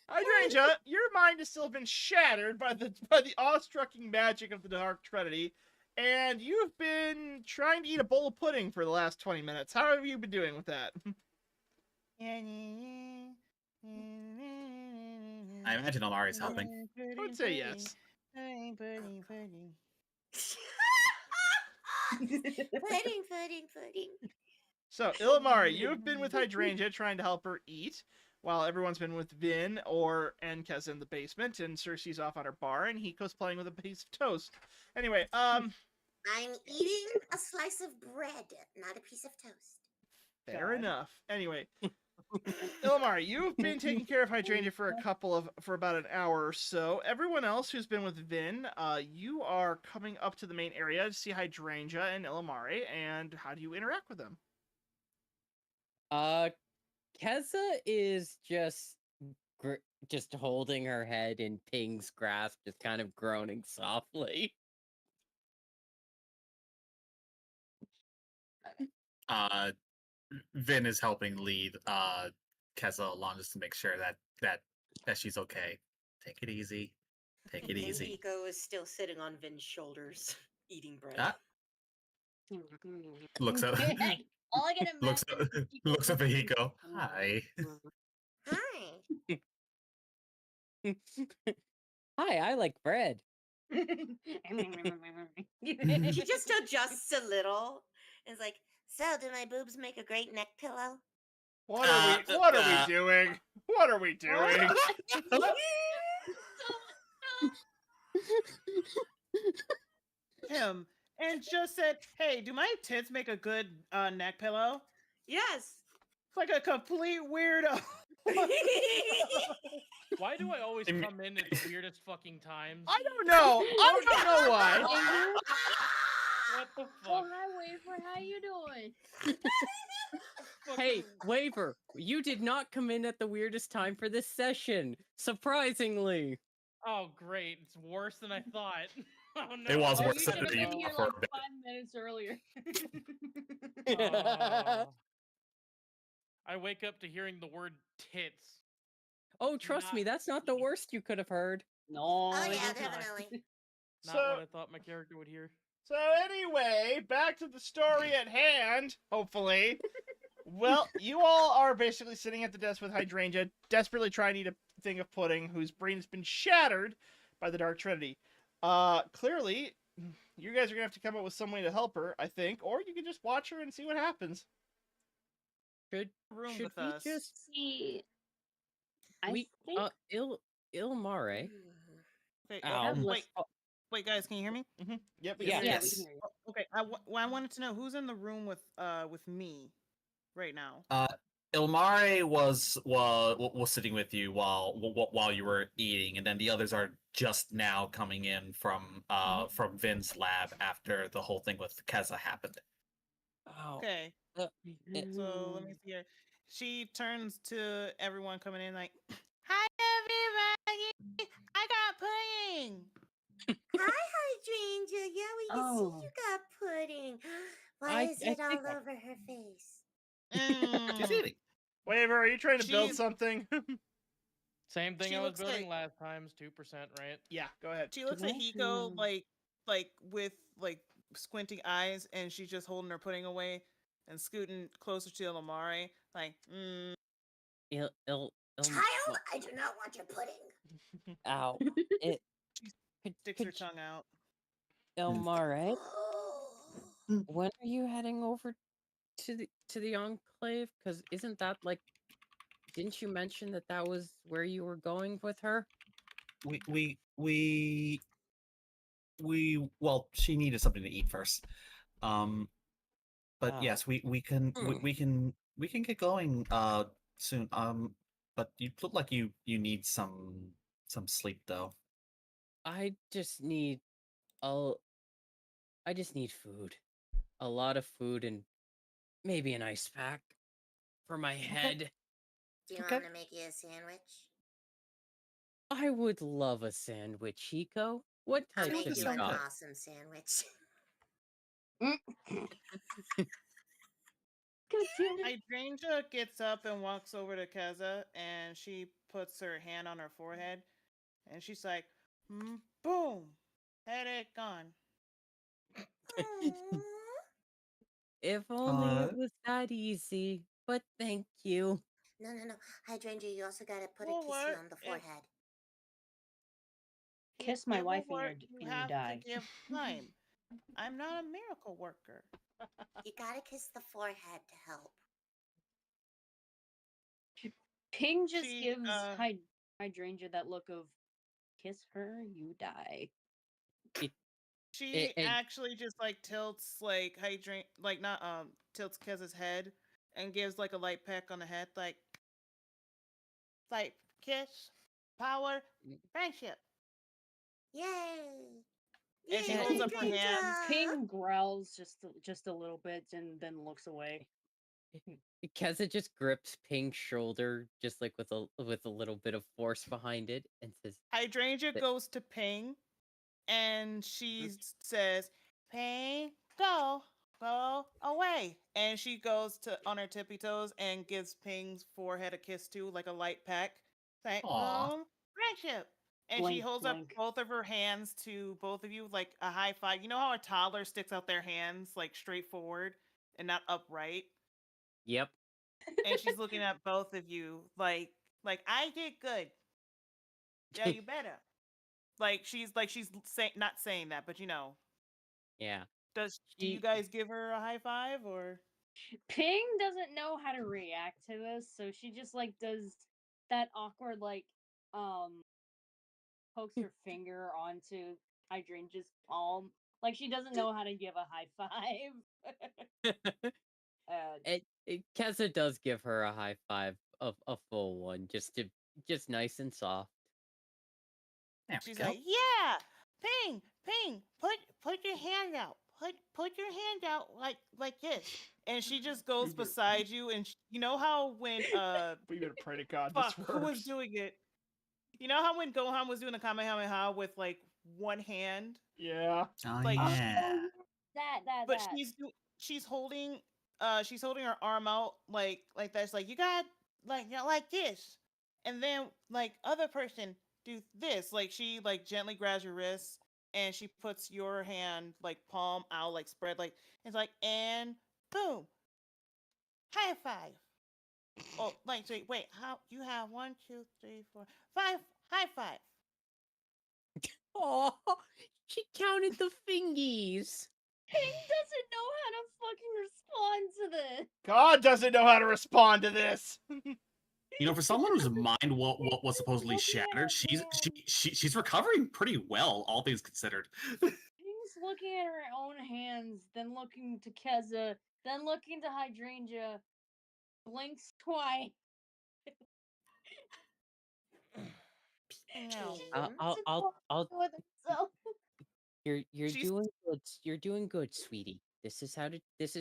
Speaker 2: Hydrangea, your mind has still been shattered by the awe-striking magic of the Dark Trinity, and you've been trying to eat a bowl of pudding for the last 20 minutes. How have you been doing with that?
Speaker 6: I imagine Amari's helping.
Speaker 2: I would say yes.
Speaker 3: Pudding.
Speaker 2: So, Illimari, you've been with Hydrangea trying to help her eat, while everyone's been with Vin and Keza in the basement, and Cersei's off at her bar, and Hiko's playing with a piece of toast. Anyway,
Speaker 3: I'm eating a slice of bread, not a piece of toast.
Speaker 2: fair enough. Anyway, Ilmar, you've been taking care of Hydrangea for about an hour or so. Everyone else who's been with Vin, you are coming up to the main area to see Hydrangea and Ilmari, and how do you interact with them?
Speaker 1: Keza is just holding her head in Ping's grasp, just kind of groaning softly.
Speaker 6: Vin is helping lead Keza along just to make sure that she's okay. Take it easy. Take it
Speaker 3: And
Speaker 6: easy.
Speaker 3: Hiko is still sitting on Vin's shoulders, eating bread.
Speaker 6: Ah, looks up.
Speaker 7: All I can
Speaker 6: looks
Speaker 7: imagine
Speaker 6: up,
Speaker 7: is Hiko
Speaker 6: looks up at
Speaker 7: looking
Speaker 6: Hiko.
Speaker 7: at
Speaker 6: Hi.
Speaker 3: Hi.
Speaker 1: Hi, I like bread.
Speaker 3: She just adjusts a little. And is like, so do my boobs make a great neck pillow?
Speaker 2: What are we doing? What are we doing?
Speaker 5: Him and just said, "Hey, do my tits make a good neck pillow?"
Speaker 3: Yes.
Speaker 5: It's like a complete weirdo.
Speaker 4: Why do I always come in at the weirdest fucking times?
Speaker 2: I don't know. I don't know why.
Speaker 4: What the
Speaker 7: Oh,
Speaker 4: fuck?
Speaker 7: hi, Wafer. How you doing?
Speaker 1: Hey, Waver, you did not come in at the weirdest time for this session. Surprisingly.
Speaker 4: Oh, great. It's worse than I thought. Oh, no.
Speaker 6: It was
Speaker 7: Oh,
Speaker 6: worse
Speaker 7: you
Speaker 6: than
Speaker 7: should have
Speaker 6: you
Speaker 7: been here
Speaker 6: for a
Speaker 7: like
Speaker 6: bit.
Speaker 7: 5 minutes earlier.
Speaker 4: I wake up to hearing the word tits.
Speaker 1: Oh, trust me, that's not the worst you could have heard.
Speaker 7: No,
Speaker 3: Oh,
Speaker 7: it
Speaker 3: yeah,
Speaker 7: is not.
Speaker 3: definitely.
Speaker 4: Not
Speaker 2: So-
Speaker 4: what I thought my character would hear.
Speaker 2: So anyway, back to the story at hand, hopefully. Well, you all are basically sitting at the desk with Hydrangea, desperately trying to eat a thing of pudding, whose brain has been shattered by the Dark Trinity. Clearly, you guys are gonna have to come up with some way to help her, I think, or you can just watch her and see what happens.
Speaker 1: Should
Speaker 5: Room
Speaker 1: should
Speaker 5: with
Speaker 1: we
Speaker 5: us.
Speaker 1: just
Speaker 7: See, I
Speaker 1: we
Speaker 7: think
Speaker 1: Ilmare?
Speaker 5: Okay,
Speaker 1: Ow.
Speaker 5: wait, guys, can you hear me?
Speaker 2: Yep.
Speaker 1: Yeah.
Speaker 7: yeah, we
Speaker 6: Yes.
Speaker 7: can hear you.
Speaker 5: Oh, okay, I wanted to know who's in the room with me right now.
Speaker 6: Ilmare was sitting with you while you were eating, and then the others are just now coming in from Vin's lab after the whole thing with Keza happened.
Speaker 1: Oh.
Speaker 5: Okay, so let me
Speaker 7: Mm.
Speaker 5: see here. She turns to everyone coming in like, "Hi, everybody! I got pudding."
Speaker 3: Hi, Hydrangea. Yeah, we can see
Speaker 7: Oh.
Speaker 3: you got pudding. Why is
Speaker 1: I
Speaker 3: it all
Speaker 1: think I-
Speaker 3: over her face?
Speaker 6: She's
Speaker 5: Mm.
Speaker 6: eating.
Speaker 2: Waver, are you trying to build
Speaker 5: She-
Speaker 2: something?
Speaker 4: Same thing
Speaker 5: She
Speaker 4: I was
Speaker 5: looks
Speaker 4: building
Speaker 5: like-
Speaker 4: last time's 2%, right?
Speaker 2: Yeah, go ahead.
Speaker 5: She looks at Hiko
Speaker 7: Mm.
Speaker 5: like with like squinting eyes, and she's just holding her pudding away and scooting closer to Lamare, like,
Speaker 3: Child, I do not want your pudding.
Speaker 1: Ow. It
Speaker 5: sticks her tongue out.
Speaker 1: Ilmare,
Speaker 3: Oh.
Speaker 1: when are you heading over to the Enclave? Because isn't that like, didn't you mention that was where you were going with her?
Speaker 6: Well, she needed something to eat first. But
Speaker 1: Oh.
Speaker 6: yes, we can get going soon. But you look like you need some sleep though.
Speaker 1: I just need food. A lot of food and maybe an ice pack for my head.
Speaker 3: Do you
Speaker 6: Okay.
Speaker 3: want me to make you a sandwich?
Speaker 1: I would love a sandwich, Hiko. What
Speaker 3: I'll
Speaker 1: types
Speaker 3: make
Speaker 1: have
Speaker 3: you
Speaker 1: you
Speaker 3: an
Speaker 1: got?
Speaker 3: awesome sandwich.
Speaker 7: God damn it.
Speaker 5: Hydrangea gets up and walks over to Keza, and she puts her hand on her forehead, and she's like, "Boom, headache gone."
Speaker 3: Aw.
Speaker 1: If only
Speaker 6: Uh,
Speaker 1: it was that easy. But thank you.
Speaker 3: No. Hydrangea, you also gotta put a
Speaker 5: Well,
Speaker 3: kissy
Speaker 5: what?
Speaker 3: on the forehead.
Speaker 7: Kiss my
Speaker 5: Yeah,
Speaker 7: wife
Speaker 5: well,
Speaker 7: and
Speaker 5: what?
Speaker 7: you
Speaker 5: You have
Speaker 7: die.
Speaker 5: to give time. I'm not a miracle worker.
Speaker 3: You gotta kiss the forehead to help.
Speaker 7: Ping just
Speaker 5: She,
Speaker 7: gives Hydrangea that look of kiss her, you die.
Speaker 5: She
Speaker 1: and-
Speaker 5: actually just like tilts like tilts Keza's head and gives like a light peck on the head, like, like kiss, power, friendship.
Speaker 3: Yay!
Speaker 5: And she
Speaker 3: Yay,
Speaker 5: holds up her
Speaker 3: Pizza!
Speaker 5: hands.
Speaker 7: Ping growls just a little bit and then looks away.
Speaker 1: Keza just grips Ping's shoulder, just like with a little bit of force behind it, and says,
Speaker 5: Hydrangea
Speaker 1: Th-
Speaker 5: goes to Ping, and she says, "Ping, go away." And she goes to on her tippy toes and gives Ping's forehead a kiss too, like a light peck. Like,
Speaker 6: Aw.
Speaker 5: friendship. And she
Speaker 7: Blink,
Speaker 5: holds
Speaker 7: blink.
Speaker 5: up both of her hands to both of you, like a high five. You know how a toddler sticks out their hands like straight forward and not upright?
Speaker 1: "Yep."
Speaker 5: And she's looking at both of you like I did good. Yeah, you better. She's not saying that, but you know.
Speaker 1: Yeah.
Speaker 5: Do you
Speaker 1: She
Speaker 5: guys give her a high five or?
Speaker 7: Ping doesn't know how to react to this, so she just like does that awkward pokes her finger onto Hydrangea's palm. Like she doesn't know how to give a high five.
Speaker 1: Keza does give her a high five, a full one, just nice and soft.
Speaker 6: There we
Speaker 5: She's
Speaker 6: go.
Speaker 5: like, yeah, Ping, put your hand out, put your hand out like this, and she just goes beside you, and you know how when
Speaker 2: We better pray to God
Speaker 5: fuck,
Speaker 2: this
Speaker 5: who was
Speaker 2: works.
Speaker 5: doing it? You know how when Gohan was doing the Kamehameha with like one hand,
Speaker 2: Yeah.
Speaker 6: Oh
Speaker 5: like
Speaker 6: yeah.
Speaker 5: but she's holding her arm out like that. It's like you got like this, and then like other person do this. Like she like gently grabs your wrist and she puts your hand like palm out like spread like it's like and boom, high five. Oh, like wait, how you have 1, 2, 3, 4, 5 high five.
Speaker 1: Oh, she counted the fingies.
Speaker 7: Ping doesn't know how to fucking respond to this.
Speaker 2: God doesn't know how to respond to this.
Speaker 6: You know, for someone whose mind what was supposedly
Speaker 7: Looking at
Speaker 6: shattered,
Speaker 7: her
Speaker 6: she's recovering pretty well, all things considered.
Speaker 7: Ping's looking at her own hands, then looking to Keza, then looking to Hydrangea, blinks twice.
Speaker 5: No.
Speaker 1: I'll.
Speaker 7: With herself.
Speaker 1: You're
Speaker 5: She's
Speaker 1: doing good. You're doing good, sweetie. This is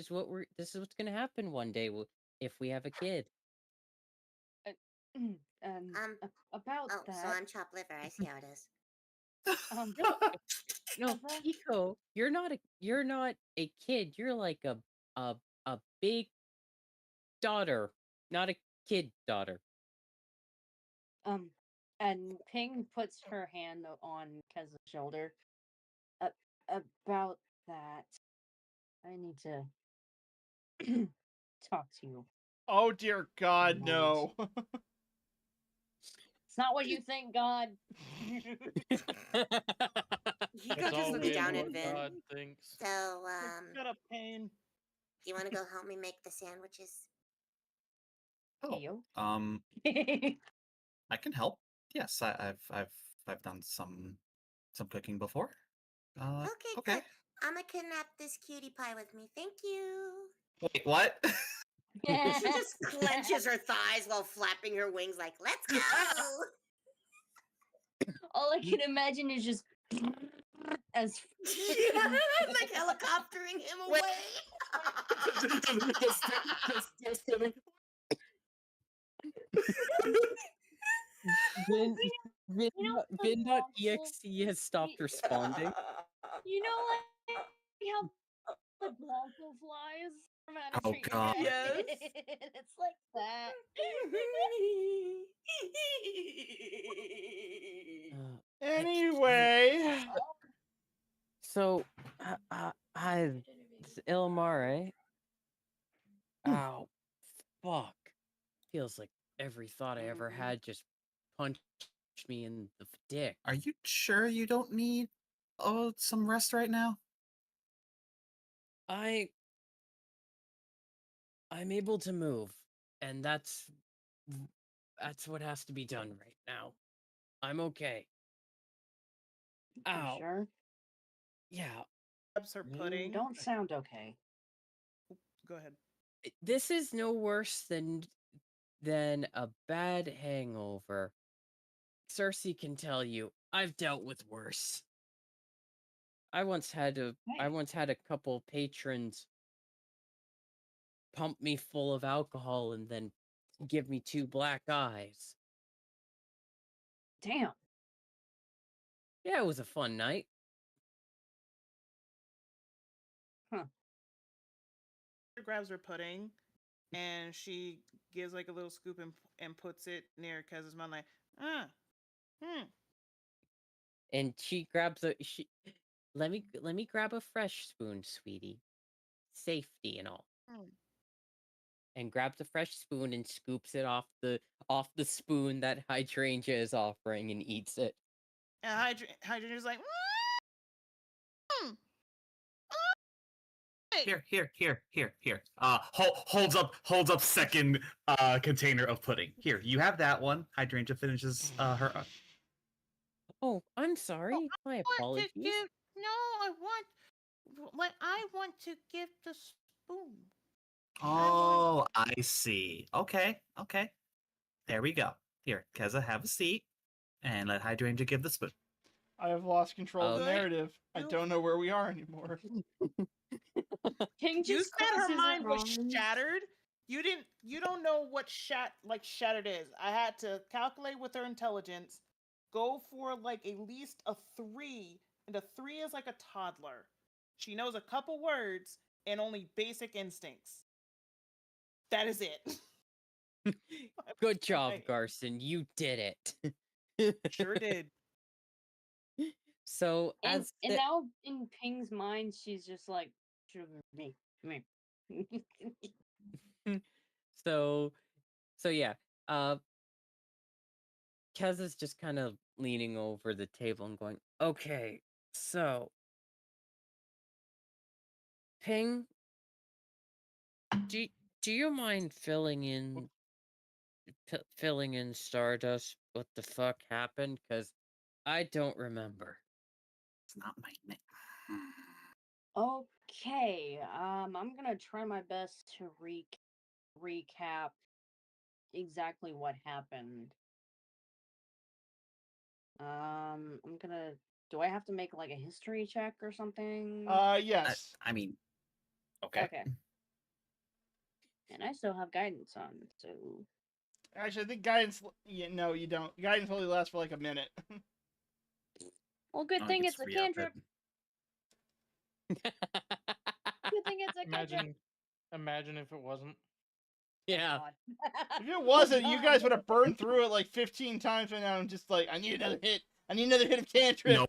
Speaker 1: what's gonna happen one day if we have a kid.
Speaker 7: About
Speaker 3: Oh,
Speaker 7: that.
Speaker 3: so I'm chopped liver. I see how it is.
Speaker 1: No,
Speaker 7: Keza?
Speaker 1: Pico, you're not a kid. You're like a big daughter, not a kid daughter.
Speaker 7: And Ping puts her hand on Keza's shoulder. About that, I need to talk to you.
Speaker 2: Oh dear God, no.
Speaker 7: It's not what you think, God.
Speaker 3: You
Speaker 4: It's
Speaker 3: go just
Speaker 4: all
Speaker 3: look
Speaker 4: been
Speaker 3: down
Speaker 4: what
Speaker 3: at Vin.
Speaker 4: God thinks.
Speaker 3: So,
Speaker 5: got a pain.
Speaker 3: do you want to go help me make the sandwiches?
Speaker 6: Oh,
Speaker 7: Yo.
Speaker 6: I can help. Yes, I've done some cooking before.
Speaker 3: Okay,
Speaker 6: Okay.
Speaker 3: good. I'm gonna kidnap this cutie pie with me. Thank you.
Speaker 6: Wait, what?
Speaker 3: She just clenches her thighs while flapping her wings like, let's go!
Speaker 7: All I can imagine is just as
Speaker 3: Yeah, like helicoptering him away.
Speaker 1: Vin.exe has stopped responding.
Speaker 7: You know, like how the Blanco flies from How to
Speaker 6: Oh,
Speaker 7: Treat Your
Speaker 6: God.
Speaker 7: Dragon?
Speaker 3: Yes.
Speaker 7: It's like that.
Speaker 2: Anyway.
Speaker 1: So, hi, it's Ilmare. Ow, fuck. Feels like every thought I ever had just punched me in the dick.
Speaker 6: Are you sure you don't need some rest right now?
Speaker 1: I'm able to move, and that's what has to be done right now. I'm okay.
Speaker 7: You
Speaker 1: Ow.
Speaker 7: sure?
Speaker 1: Yeah,
Speaker 5: Grabs her
Speaker 7: You
Speaker 5: pudding.
Speaker 7: don't sound okay.
Speaker 5: Go ahead.
Speaker 1: this is no worse than than a bad hangover. Cersei can tell you, I've dealt with worse. I once had a couple patrons pump me full of alcohol and then give me 2 black eyes.
Speaker 7: Damn.
Speaker 1: Yeah, it was a fun night.
Speaker 5: Grabs her pudding, and she gives like a little scoop and puts it near Kez's mouth, like,
Speaker 1: And she grabs let me grab a fresh spoon, sweetie. Safety and all. And grabs a fresh spoon and scoops it off the spoon that Hydrangea is offering and eats it.
Speaker 5: And Hydrangea's like,
Speaker 6: Here. Holds up second container of pudding. Here, you have that one. Hydrangea finishes her.
Speaker 1: Oh, I'm sorry. My apologies.
Speaker 5: I want to give the spoon.
Speaker 6: Oh, I see. Okay. There we go. Here, Keza, have a seat, and let Hydrangea give the spoon.
Speaker 2: I have lost control of the
Speaker 5: Okay.
Speaker 2: narrative. I don't know where we are anymore.
Speaker 7: King
Speaker 5: You
Speaker 7: just
Speaker 5: said her
Speaker 7: crosses
Speaker 5: mind was
Speaker 7: arms.
Speaker 5: shattered. You don't know what shattered is. I had to calculate with her intelligence, go for like at least a 3, and a 3 is like a toddler. She knows a couple words and only basic instincts. That is it.
Speaker 1: Good job, Garson. You did it.
Speaker 5: Sure did.
Speaker 1: So
Speaker 7: And now in Ping's mind, she's just like, sugar me, come here.
Speaker 1: so yeah. Kez is just kind of leaning over the table and going, okay, so Ping, do you mind filling in Stardust what the fuck happened? Because I don't remember.
Speaker 6: It's not my name.
Speaker 7: Okay, I'm gonna try my best to recap exactly what happened. I'm gonna. Do I have to make like a history check or something?
Speaker 2: Yes.
Speaker 6: I mean, okay.
Speaker 7: Okay. And I still have guidance on, so.
Speaker 2: Actually, I think guidance. No, you don't. Guidance only lasts for like a minute.
Speaker 7: Well, good thing it's a cantrip. Good thing it's a cantrip.
Speaker 4: Imagine if it wasn't.
Speaker 1: Yeah.
Speaker 2: If it wasn't, you guys would have burned through it like 15 times right now. And just like, I need another hit. I need another hit of cantrip.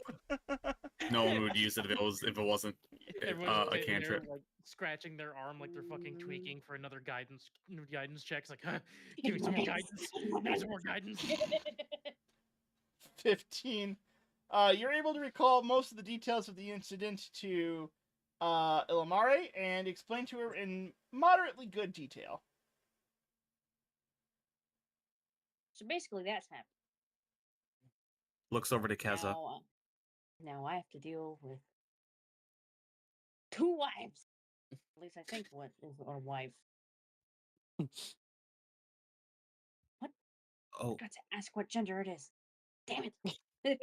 Speaker 6: No one would use it if it wasn't
Speaker 4: Everyone's
Speaker 6: a
Speaker 4: sitting there,
Speaker 6: cantrip.
Speaker 4: like scratching their arm, like they're fucking tweaking for another guidance checks. Like, huh, give me some more guidance. Give me some more guidance.
Speaker 2: 15. You're able to recall most of the details of the incident to Ilamare and explain to her in moderately good detail.
Speaker 7: So basically, that's happened.
Speaker 6: Looks over to Keza.
Speaker 7: Now I have to deal with 2 wives. At least I think what is a wife. What?
Speaker 6: Oh.
Speaker 7: I got to ask what gender it is. Damn it.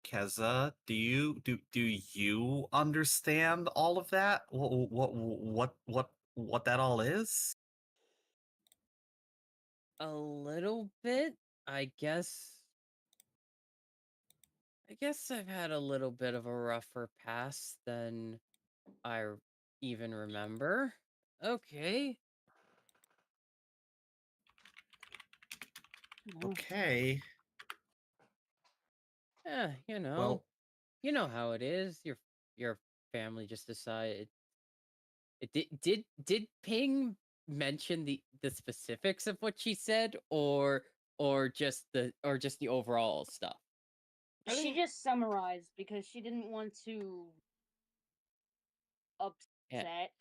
Speaker 6: Keza, do you understand all of that? What that all is?
Speaker 1: A little bit, I guess. I guess I've had a little bit of a rougher past than I even remember. Okay.
Speaker 6: Okay.
Speaker 1: Yeah,
Speaker 6: Well,
Speaker 1: you know how it is. Your family just decided. Did Ping mention the specifics of what she said, or just the overall stuff?
Speaker 7: She just summarized because she didn't want to upset.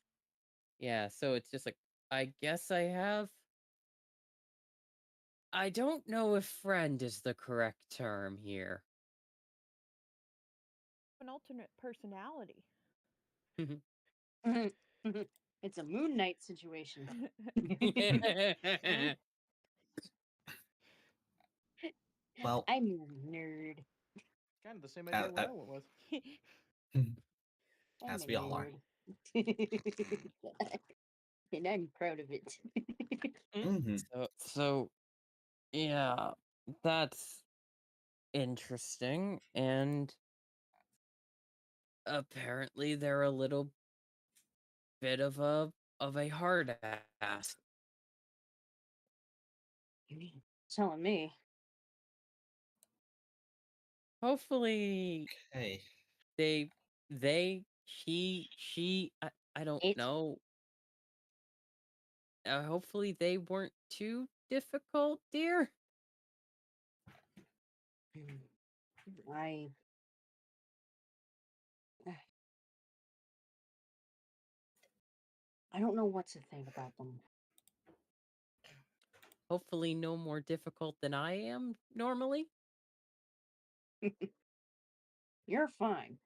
Speaker 1: Yeah, so it's just like, I guess I have. I don't know if friend is the correct term here.
Speaker 8: An alternate personality.
Speaker 7: It's a Moon Knight situation.
Speaker 6: Well,
Speaker 7: I'm a nerd.
Speaker 4: Kind of the same idea what I went with.
Speaker 7: I'm
Speaker 6: as
Speaker 7: a
Speaker 6: we all are.
Speaker 7: nerd. And I'm proud of it.
Speaker 6: Mhm.
Speaker 1: So yeah, that's interesting, and apparently they're a little bit of a hard ass.
Speaker 7: Telling me.
Speaker 1: Hopefully
Speaker 6: Okay.
Speaker 1: she, I don't
Speaker 7: It.
Speaker 1: know. Hopefully they weren't too difficult, dear.
Speaker 7: I. I don't know what to think about them.
Speaker 1: Hopefully no more difficult than I am normally.
Speaker 7: You're fine.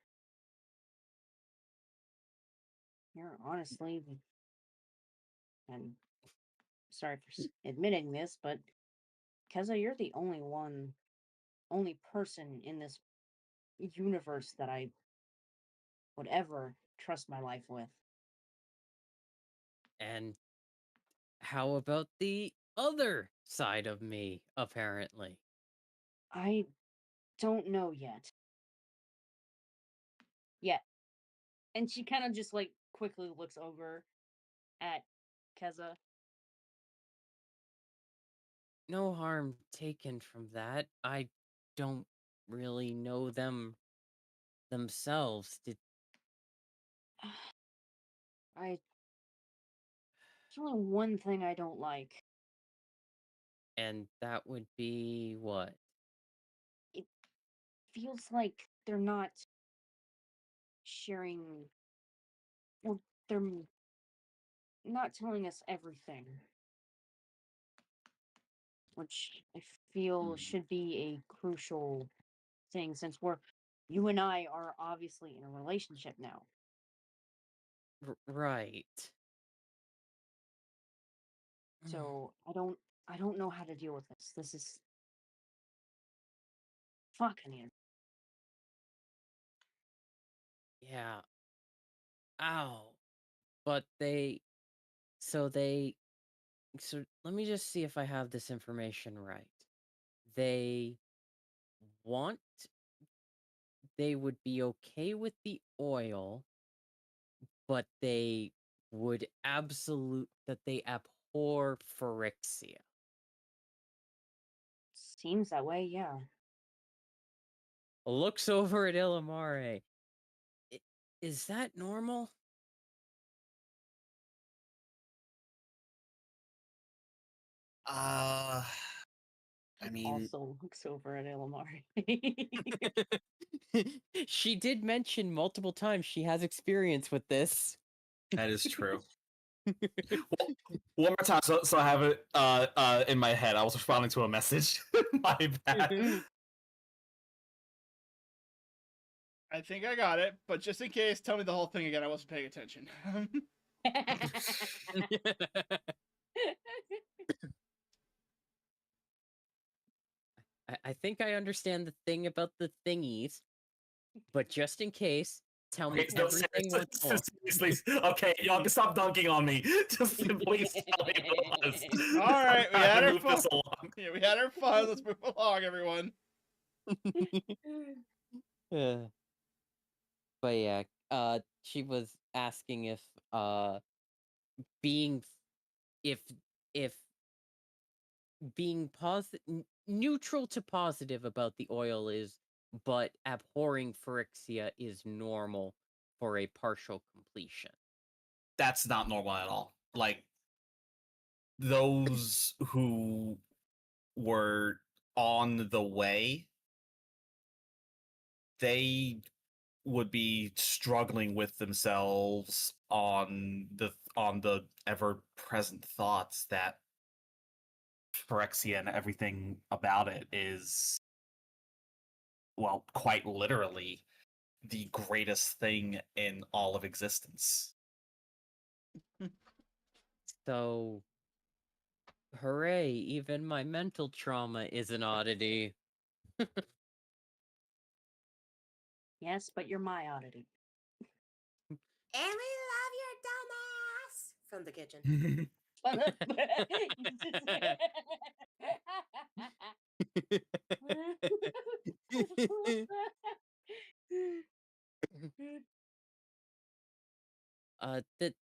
Speaker 7: You're honestly, and sorry for admitting this, but Keza, you're the only person in this universe that I would ever trust my life with.
Speaker 1: And how about the other side of me, apparently?
Speaker 7: I don't know yet. Yet. And she kind of just like quickly looks over at Keza.
Speaker 1: No harm taken from that. I don't really know them themselves.
Speaker 7: There's only one thing I don't like.
Speaker 1: And that would be what?
Speaker 7: It feels like they're not sharing, well, they're not telling us everything, which I feel should be a crucial thing since you and I are obviously in a relationship now.
Speaker 1: Right.
Speaker 7: So I don't know how to deal with this. This is fucking it.
Speaker 1: Yeah. Ow. But so they, so let me just see if I have this information right. They want, they would be okay with the oil, but they would that they abhor Phyrexia.
Speaker 7: Seems that way, yeah.
Speaker 1: Looks over at Illimare. Is that normal?
Speaker 6: I mean,
Speaker 7: Also looks over at Illimari.
Speaker 1: She did mention multiple times she has experience with this.
Speaker 6: that is true. Well, one more time, so I have it in my head. I was responding to a message. My bad.
Speaker 2: I think I got it, but just in case, tell me the whole thing again. I wasn't paying attention.
Speaker 1: I think I understand the thing about the thingies, but just in case, tell me
Speaker 6: Okay, so
Speaker 1: everything once more.
Speaker 6: seriously, okay, y'all can stop dunking on me. Just please tell me what it was.
Speaker 2: All right, we had our
Speaker 6: Move
Speaker 2: fun.
Speaker 6: this along.
Speaker 2: Yeah, we had our fun. Let's move along, everyone.
Speaker 1: But yeah, she was asking if being if if being neutral to positive about the oil is, but abhorring Phyrexia is normal for a partial completion.
Speaker 6: That's not normal at all. Like, those who were on the way, they would be struggling with themselves on the ever present thoughts that Phyrexia and everything about it is, well, quite literally the greatest thing in all of existence.
Speaker 1: So, hooray, even my mental trauma is an oddity.
Speaker 7: Yes, but you're my oddity.
Speaker 3: And we love your dumbass from the kitchen.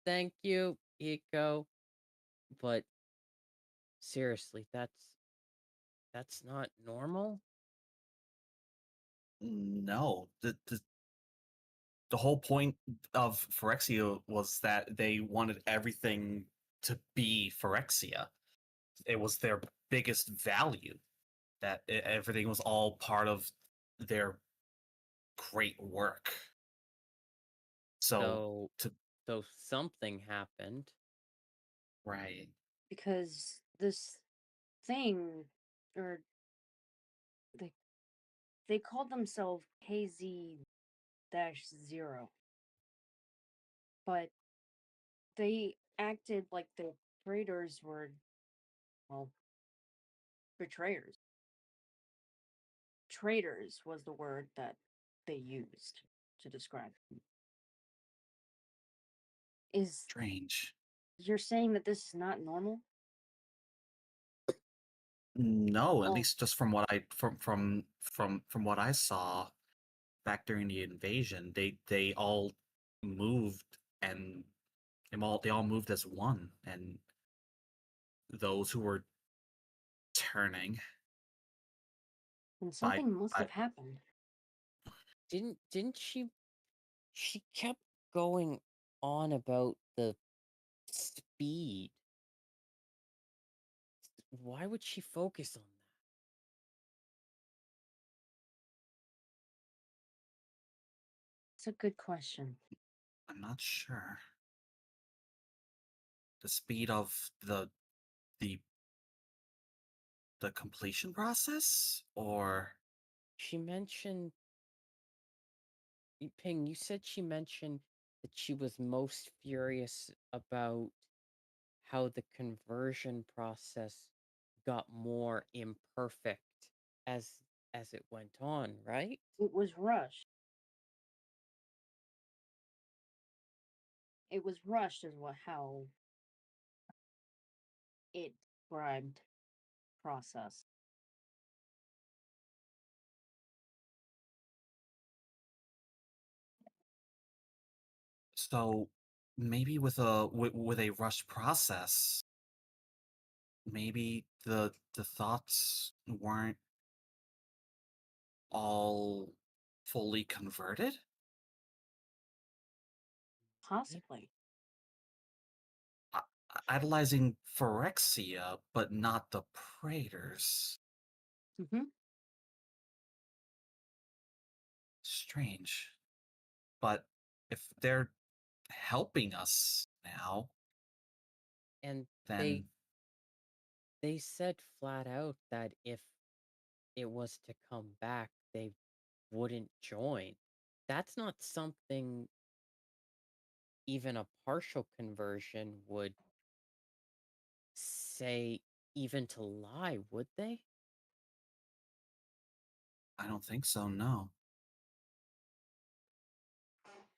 Speaker 1: Thank you, Eco, but seriously, that's not normal?
Speaker 6: No, the whole point of Phyrexia was that they wanted everything to be Phyrexia. It was their biggest value, that everything was all part of their great work. So
Speaker 1: So something happened.
Speaker 6: right.
Speaker 7: Because this thing, or they called themselves KZ-0, but they acted like the traitors were, well, betrayers. Traitors was the word that they used to describe them.
Speaker 6: Strange.
Speaker 7: You're saying that this is not normal?
Speaker 6: No, at
Speaker 7: Oh.
Speaker 6: least just from what I from what I saw back during the invasion, they all moved, and they all moved as one, and those who were turning,
Speaker 7: And something must have happened.
Speaker 1: Didn't she kept going on about the speed. Why would she focus on that?
Speaker 7: It's a good question.
Speaker 6: I'm not sure. The speed of the the completion process, or
Speaker 1: She mentioned Ping, you said she mentioned that she was most furious about how the conversion process got more imperfect as it went on, right?
Speaker 7: It was rushed. It was rushed is how it described process.
Speaker 6: so maybe with a rushed process, maybe the thoughts weren't all fully converted.
Speaker 7: Possibly.
Speaker 6: Idolizing Phyrexia, but not the Praetors.
Speaker 7: Mm-hmm.
Speaker 6: Strange. But if they're helping us now,
Speaker 1: And
Speaker 6: then
Speaker 1: they said flat out that if it was to come back, they wouldn't join. That's not something even a partial conversion would say, even to lie, would they?
Speaker 6: I don't think so, no.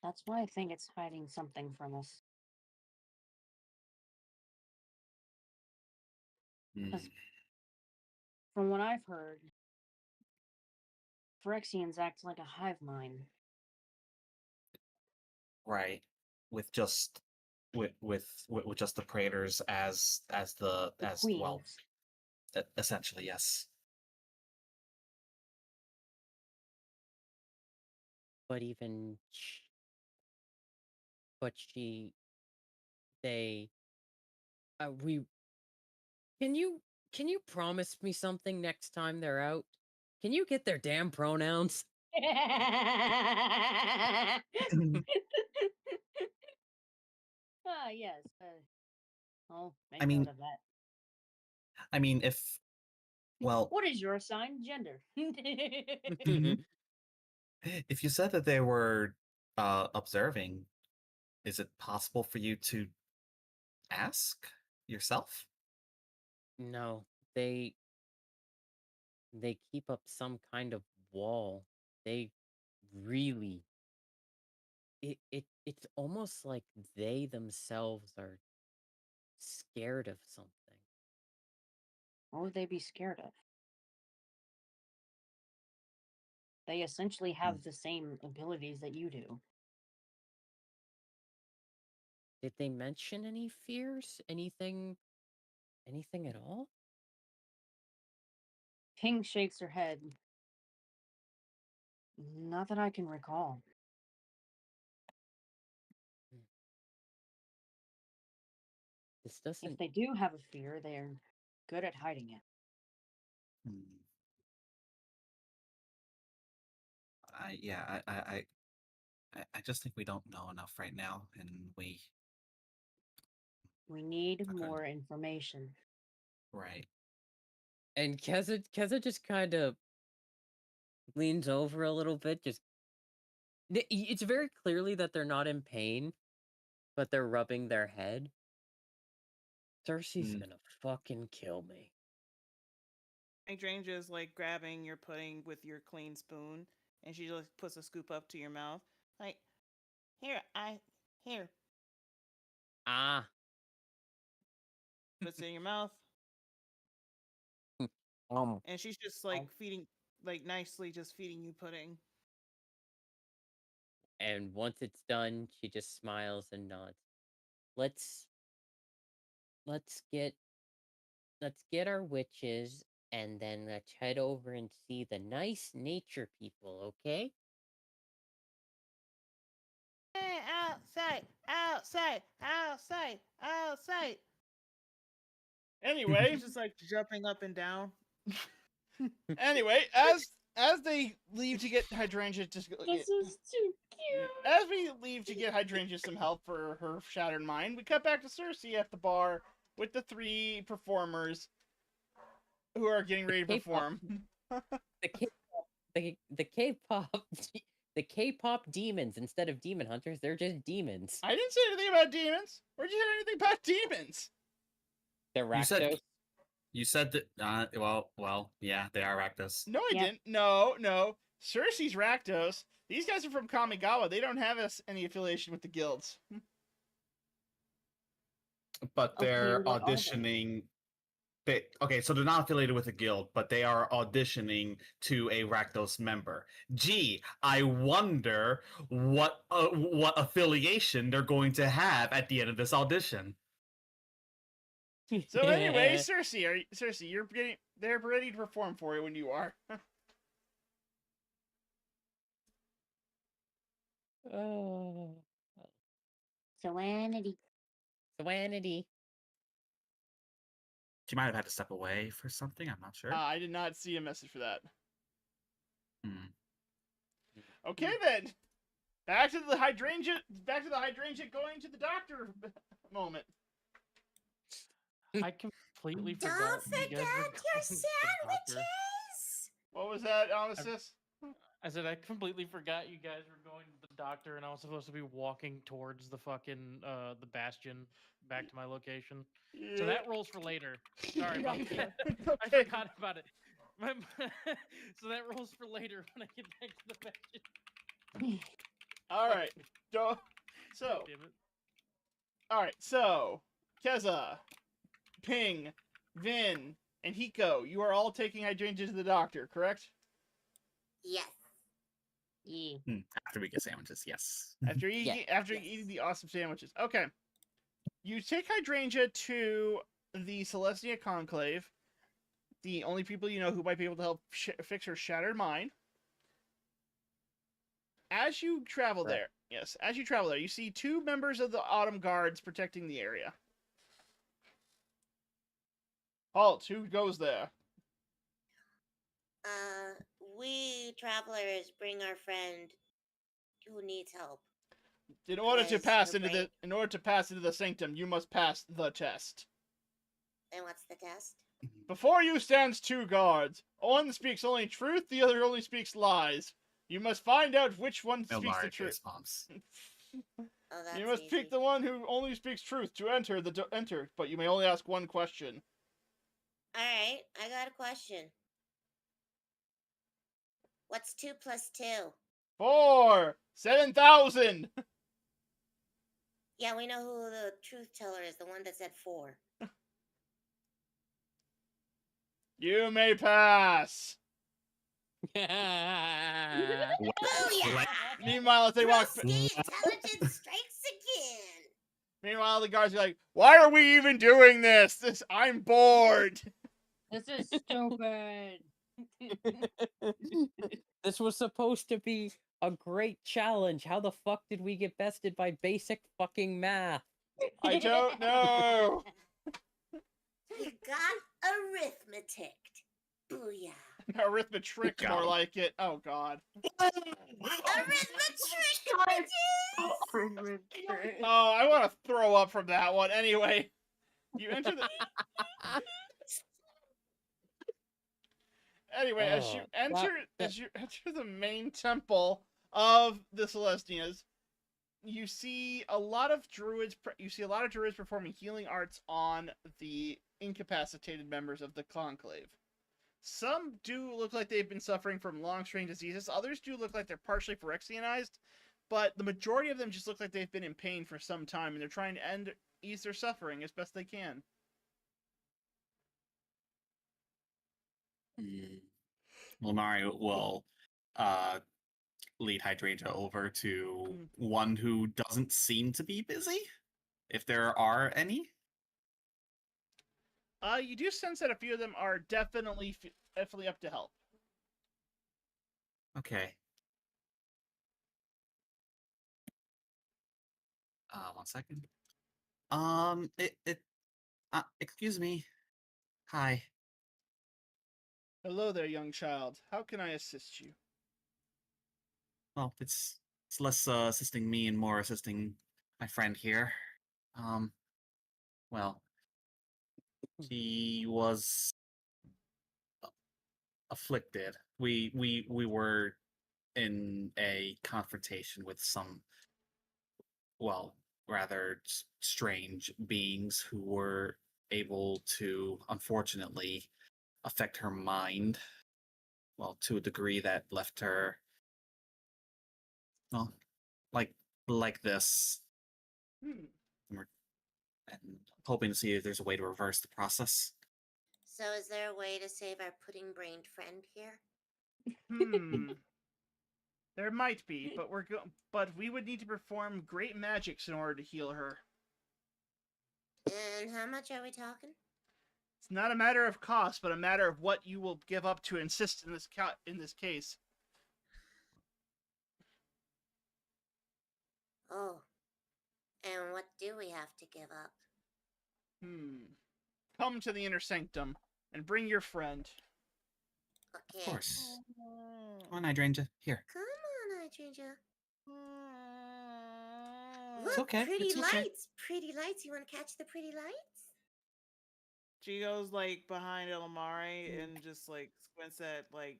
Speaker 7: That's why I think it's hiding something from us.
Speaker 6: Mm,
Speaker 7: From what I've heard, Phyrexians act like a hive mind.
Speaker 6: right. With just with just the Praetors as
Speaker 7: The
Speaker 6: well,
Speaker 7: queens.
Speaker 6: essentially, yes.
Speaker 1: But even but they we can you promise me something next time they're out? Can you get their damn pronouns?
Speaker 7: Yes. I'll make
Speaker 6: I mean,
Speaker 7: note of that.
Speaker 6: if well,
Speaker 7: What is your assigned gender?
Speaker 6: if you said that they were observing, is it possible for you to ask? yourself?
Speaker 1: No, they keep up some kind of wall. They really it's almost like they themselves are scared of something.
Speaker 7: What would they be scared of? They essentially have the same abilities that you do.
Speaker 1: Did they mention any fears? Anything at all?
Speaker 7: Ping shakes her head. Not that I can recall.
Speaker 1: This doesn't
Speaker 7: If they do have a fear, they're good at hiding it.
Speaker 6: I just think we don't know enough right now, and
Speaker 7: We need
Speaker 6: Okay.
Speaker 7: more information.
Speaker 6: right.
Speaker 1: And Keza just kind of leans over a little bit. It's very clearly that they're not in pain, but they're rubbing their head. Cersei's
Speaker 6: Mm.
Speaker 1: gonna fucking kill me.
Speaker 5: Hydrangea's like grabbing your pudding with your clean spoon, and she just puts a scoop up to your mouth. Like, here.
Speaker 1: Ah.
Speaker 5: Puts it in your mouth, and she's just like feeding, like nicely, just feeding you pudding.
Speaker 1: And once it's done, she just smiles and nods. Let's get our witches, and then let's head over and see the nice nature people, okay?
Speaker 5: Hey, outside.
Speaker 2: Anyway,
Speaker 5: She's just like jumping up and down.
Speaker 2: anyway, as they leave to get Hydrangea
Speaker 7: This is too cute.
Speaker 2: as we leave to get Hydrangea some help for her shattered mind, we cut back to Cersei at the bar with the 3 performers who are getting ready to perform.
Speaker 1: The K-pop the K-pop demons, instead of demon hunters, they're just demons.
Speaker 2: I didn't say anything about demons. Where'd you hear anything about demons?
Speaker 1: They're Rakdos.
Speaker 6: You said that. Well, yeah, they are Rakdos.
Speaker 2: No, I didn't. No. Cersei's Rakdos. These guys are from Kamigawa. They don't have any affiliation with the guilds.
Speaker 6: But they're
Speaker 7: what are they?
Speaker 6: auditioning. So they're not affiliated with a guild, but they are auditioning to a Rakdos member. Gee, I wonder what affiliation they're going to have at the end of this audition.
Speaker 2: So anyway, Cersei, they're ready to perform for you when you are.
Speaker 1: Oh.
Speaker 7: Serenity.
Speaker 6: She might have had to step away for something. I'm not sure.
Speaker 2: I did not see a message for that.
Speaker 6: Hmm.
Speaker 2: Okay then. Back to the hydrangea going to the doctor moment.
Speaker 4: I completely forgot.
Speaker 3: Don't
Speaker 4: you guys
Speaker 3: forget
Speaker 4: were
Speaker 3: your
Speaker 4: going to the doctor.
Speaker 3: sandwiches!
Speaker 2: What was that, Anasis?
Speaker 4: I said I completely forgot you guys were going to the doctor, and I was supposed to be walking towards the fucking the bastion back to my location.
Speaker 2: Yeah.
Speaker 4: So that rolls for later. Sorry about that.
Speaker 2: Okay.
Speaker 4: I forgot about it. So that rolls for later when I get back to the bastion.
Speaker 2: Alright. So
Speaker 4: Damn it.
Speaker 2: alright, so Keza, Ping, Vin, and Hiko, you are all taking hydrangea to the doctor, correct?
Speaker 3: Yes.
Speaker 7: Yeah.
Speaker 6: After we get sandwiches, yes.
Speaker 2: After eating the awesome sandwiches. Okay. You take hydrangea to the Celestia Conclave, the only people you know who might be able to help fix her shattered mind. As you travel there, you see 2 members of the Autumn Guards protecting the area. Halt, who goes there?
Speaker 3: We travelers bring our friend who needs help.
Speaker 2: In order to
Speaker 3: Yes,
Speaker 2: pass
Speaker 3: you're
Speaker 2: into the sanctum, you must pass the test.
Speaker 3: And what's the test?
Speaker 2: Before you stands 2 guards. One speaks only truth, the other only speaks lies. You must find out which one speaks the truth.
Speaker 3: Oh, that's
Speaker 2: You must
Speaker 3: easy.
Speaker 2: pick the one who only speaks truth to enter enter, but you may only ask one question.
Speaker 3: All right, I got a question. What's 2 plus 2?
Speaker 2: 4! 7,000!
Speaker 3: Yeah, we know who the truth teller is, the one that said 4.
Speaker 2: You may pass.
Speaker 3: Booyah!
Speaker 2: Meanwhile, as they walk.
Speaker 3: Broski intelligence strikes again.
Speaker 2: Meanwhile, the guards are like, "Why are we even doing this? I'm bored."
Speaker 7: This is stupid.
Speaker 1: This was supposed to be a great challenge. How the fuck did we get bested by basic fucking math?
Speaker 2: I don't know.
Speaker 3: You got arithmetic. Booyah.
Speaker 2: Arithmetic, more like it. Oh God.
Speaker 3: Arithmetic,
Speaker 2: Oh, I want to throw up from that one. Anyway, you enter the. Anyway, as you enter the main temple of the Celestinas, you see a lot of druids. You see a lot of druids performing healing arts on the incapacitated members of the conclave. Some do look like they've been suffering from long strange diseases. Others do look like they're partially Phyrexianized, but the majority of them just look like they've been in pain for some time, and they're trying to ease their suffering as best they can.
Speaker 6: Lamari will lead Hydrangea over to one who doesn't seem to be busy, if there are any.
Speaker 2: You do sense that a few of them are definitely up to help.
Speaker 6: Okay. 1 second. Excuse me. Hi.
Speaker 2: Hello there, young child. How can I assist you?
Speaker 6: Well, it's less assisting me and more assisting my friend here. Well, he was afflicted. We were in a confrontation with some, well, rather strange beings who were able to, unfortunately, affect her mind, well, to a degree that left her, well, like this. And hoping to see if there's a way to reverse the process.
Speaker 3: So is there a way to save our pudding-brained friend here?
Speaker 2: There might be, but we would need to perform great magics in order to heal her.
Speaker 3: And how much are we talking?
Speaker 2: It's not a matter of cost, but a matter of what you will give up to insist in this case.
Speaker 3: Oh. And what do we have to give up?
Speaker 2: Come to the inner sanctum and bring your friend.
Speaker 3: Okay.
Speaker 6: Of course. Come on, Hydrangea. Here.
Speaker 3: Come on, Hydrangea. Look,
Speaker 6: It's okay.
Speaker 3: pretty
Speaker 6: It's
Speaker 3: lights.
Speaker 6: okay.
Speaker 3: Pretty lights. You want to catch the pretty lights?
Speaker 5: She goes like behind Elamari and just like squints at like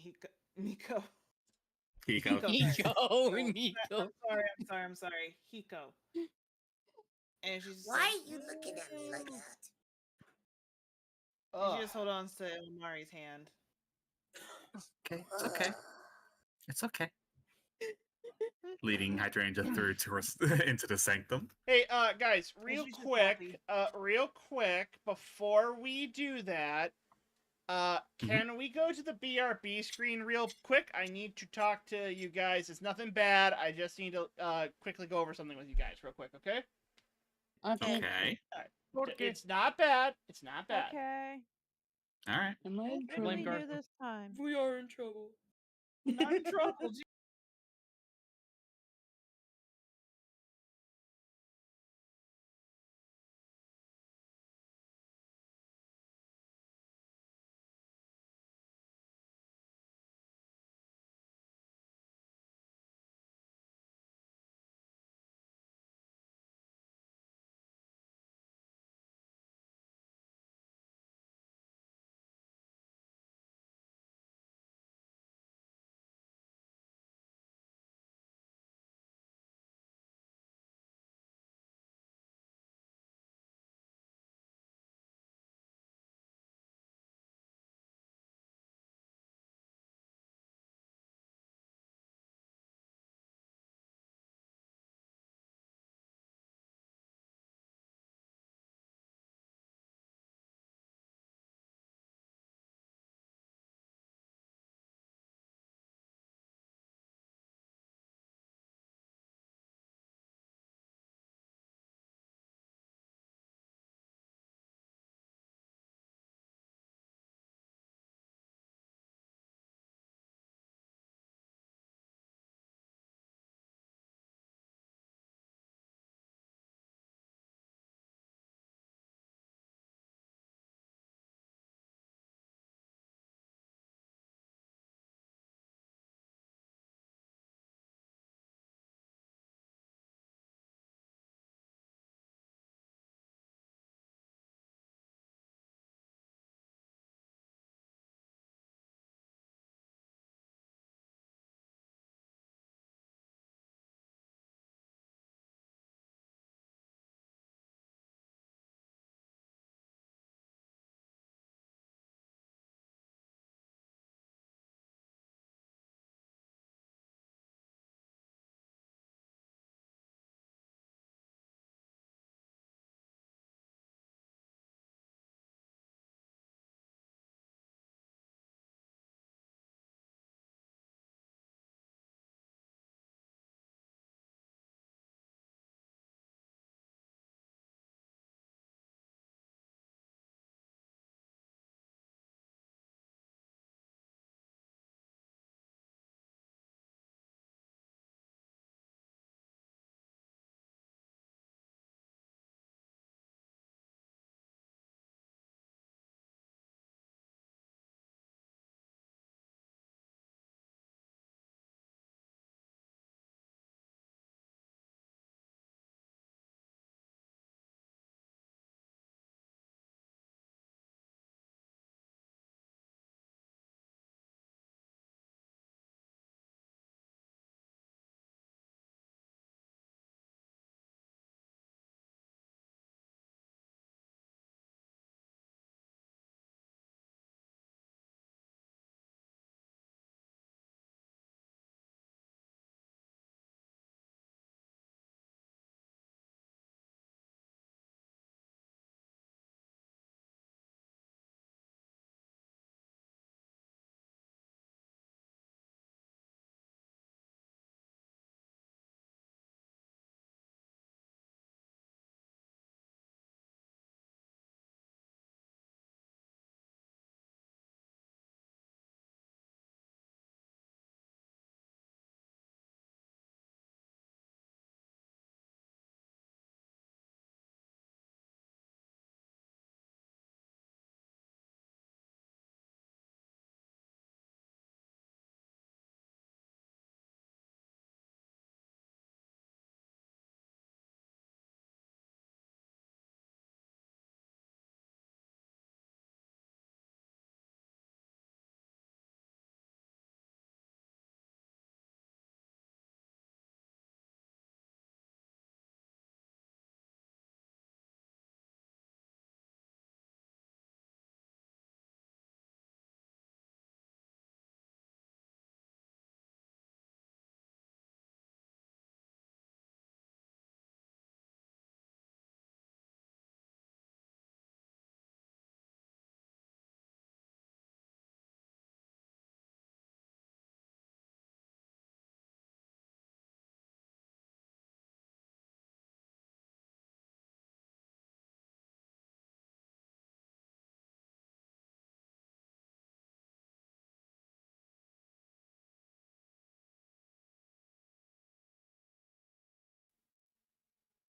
Speaker 5: Nico.
Speaker 6: Nico.
Speaker 5: I'm sorry. Hiko. And she's
Speaker 3: Why are you looking at me like that?
Speaker 5: And she just hold on to Elamari's hand.
Speaker 6: Okay, it's okay. It's okay. Leading Hydrangea through into the sanctum.
Speaker 2: Hey, guys, real quick, before we do that, can we go to the BRB screen real quick? I need to talk to you guys. It's nothing bad. I just need to quickly go over something with you guys real quick, okay?
Speaker 6: Okay.
Speaker 2: All right. It's not bad. It's not bad.
Speaker 8: Okay.
Speaker 6: All right.
Speaker 7: Am I in
Speaker 8: What did we
Speaker 7: trouble?
Speaker 8: do this time?
Speaker 1: We are in trouble.
Speaker 5: Not in trouble.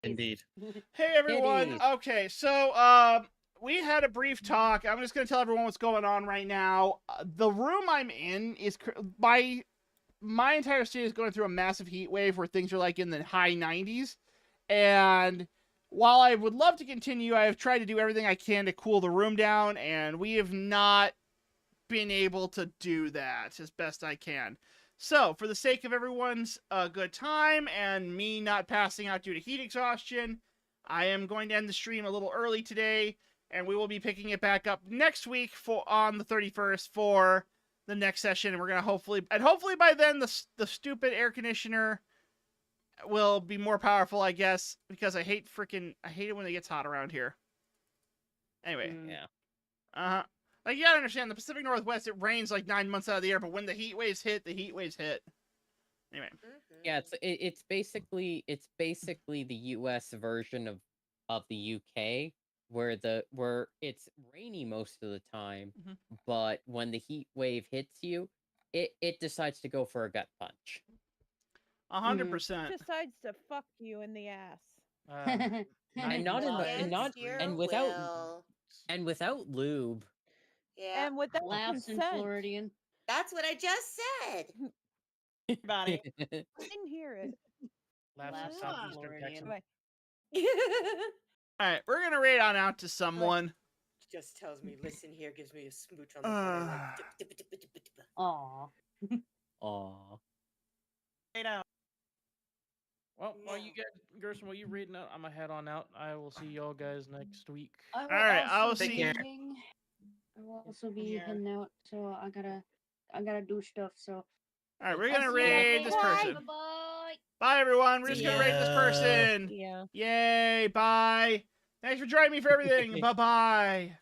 Speaker 6: Indeed.
Speaker 2: Hey everyone.
Speaker 1: Kitties.
Speaker 2: Okay, so we had a brief talk. I'm just gonna tell everyone what's going on right now. The room I'm in is my entire state is going through a massive heat wave where things are like in the high 90s, and while I would love to continue, I have tried to do everything I can to cool the room down, and we have not been able to do that as best I can. So, for the sake of everyone's good time and me not passing out due to heat exhaustion, I am going to end the stream a little early today, and we will be picking it back up next week on the 31st for the next session. And we're gonna hopefully by then the stupid air conditioner will be more powerful, I guess, because I hate it when it gets hot around here. Anyway,
Speaker 1: Yeah.
Speaker 2: Like, you gotta understand, the Pacific Northwest, it rains like 9 months out of the year, but when the heat waves hit, the heat waves hit. Anyway.
Speaker 1: Yeah, it's basically the U.S. version of the U.K. where it's rainy most of the time, but when the heat wave hits you, it decides to go for a gut punch.
Speaker 2: 100%.
Speaker 8: Decides to fuck you in the ass.
Speaker 1: And not in the and without lube.
Speaker 3: Yeah.
Speaker 8: And without
Speaker 7: Laughs in
Speaker 8: consent.
Speaker 7: Floridian.
Speaker 3: That's what I just said.
Speaker 5: About it.
Speaker 8: I didn't hear it.
Speaker 4: Laughs in
Speaker 7: Laughs in
Speaker 4: Southeastern
Speaker 7: Floridian.
Speaker 4: Texas.
Speaker 2: Alright, we're gonna raid on out to someone.
Speaker 9: Just tells me, listen here, gives me a smooch on the butt. Like,
Speaker 7: Aw.
Speaker 1: Aw.
Speaker 5: Right out.
Speaker 4: Well, while you guys, Gerson, while you reading out, I'm gonna head on out. I will see y'all guys next week.
Speaker 7: I will
Speaker 2: Alright, I will
Speaker 7: also
Speaker 2: see
Speaker 7: be
Speaker 2: you.
Speaker 7: leaving. I will also be
Speaker 5: Yeah.
Speaker 7: heading out, so I gotta do stuff. So
Speaker 2: Alright, we're
Speaker 7: I'll
Speaker 2: gonna
Speaker 7: see you guys
Speaker 2: raid
Speaker 7: later.
Speaker 2: this person.
Speaker 7: Bye.
Speaker 2: Bye, everyone. We're just
Speaker 6: See
Speaker 2: gonna raid this
Speaker 6: ya.
Speaker 2: person.
Speaker 1: Yeah.
Speaker 2: Yay, bye. Thanks for joining me for everything. Bye-bye.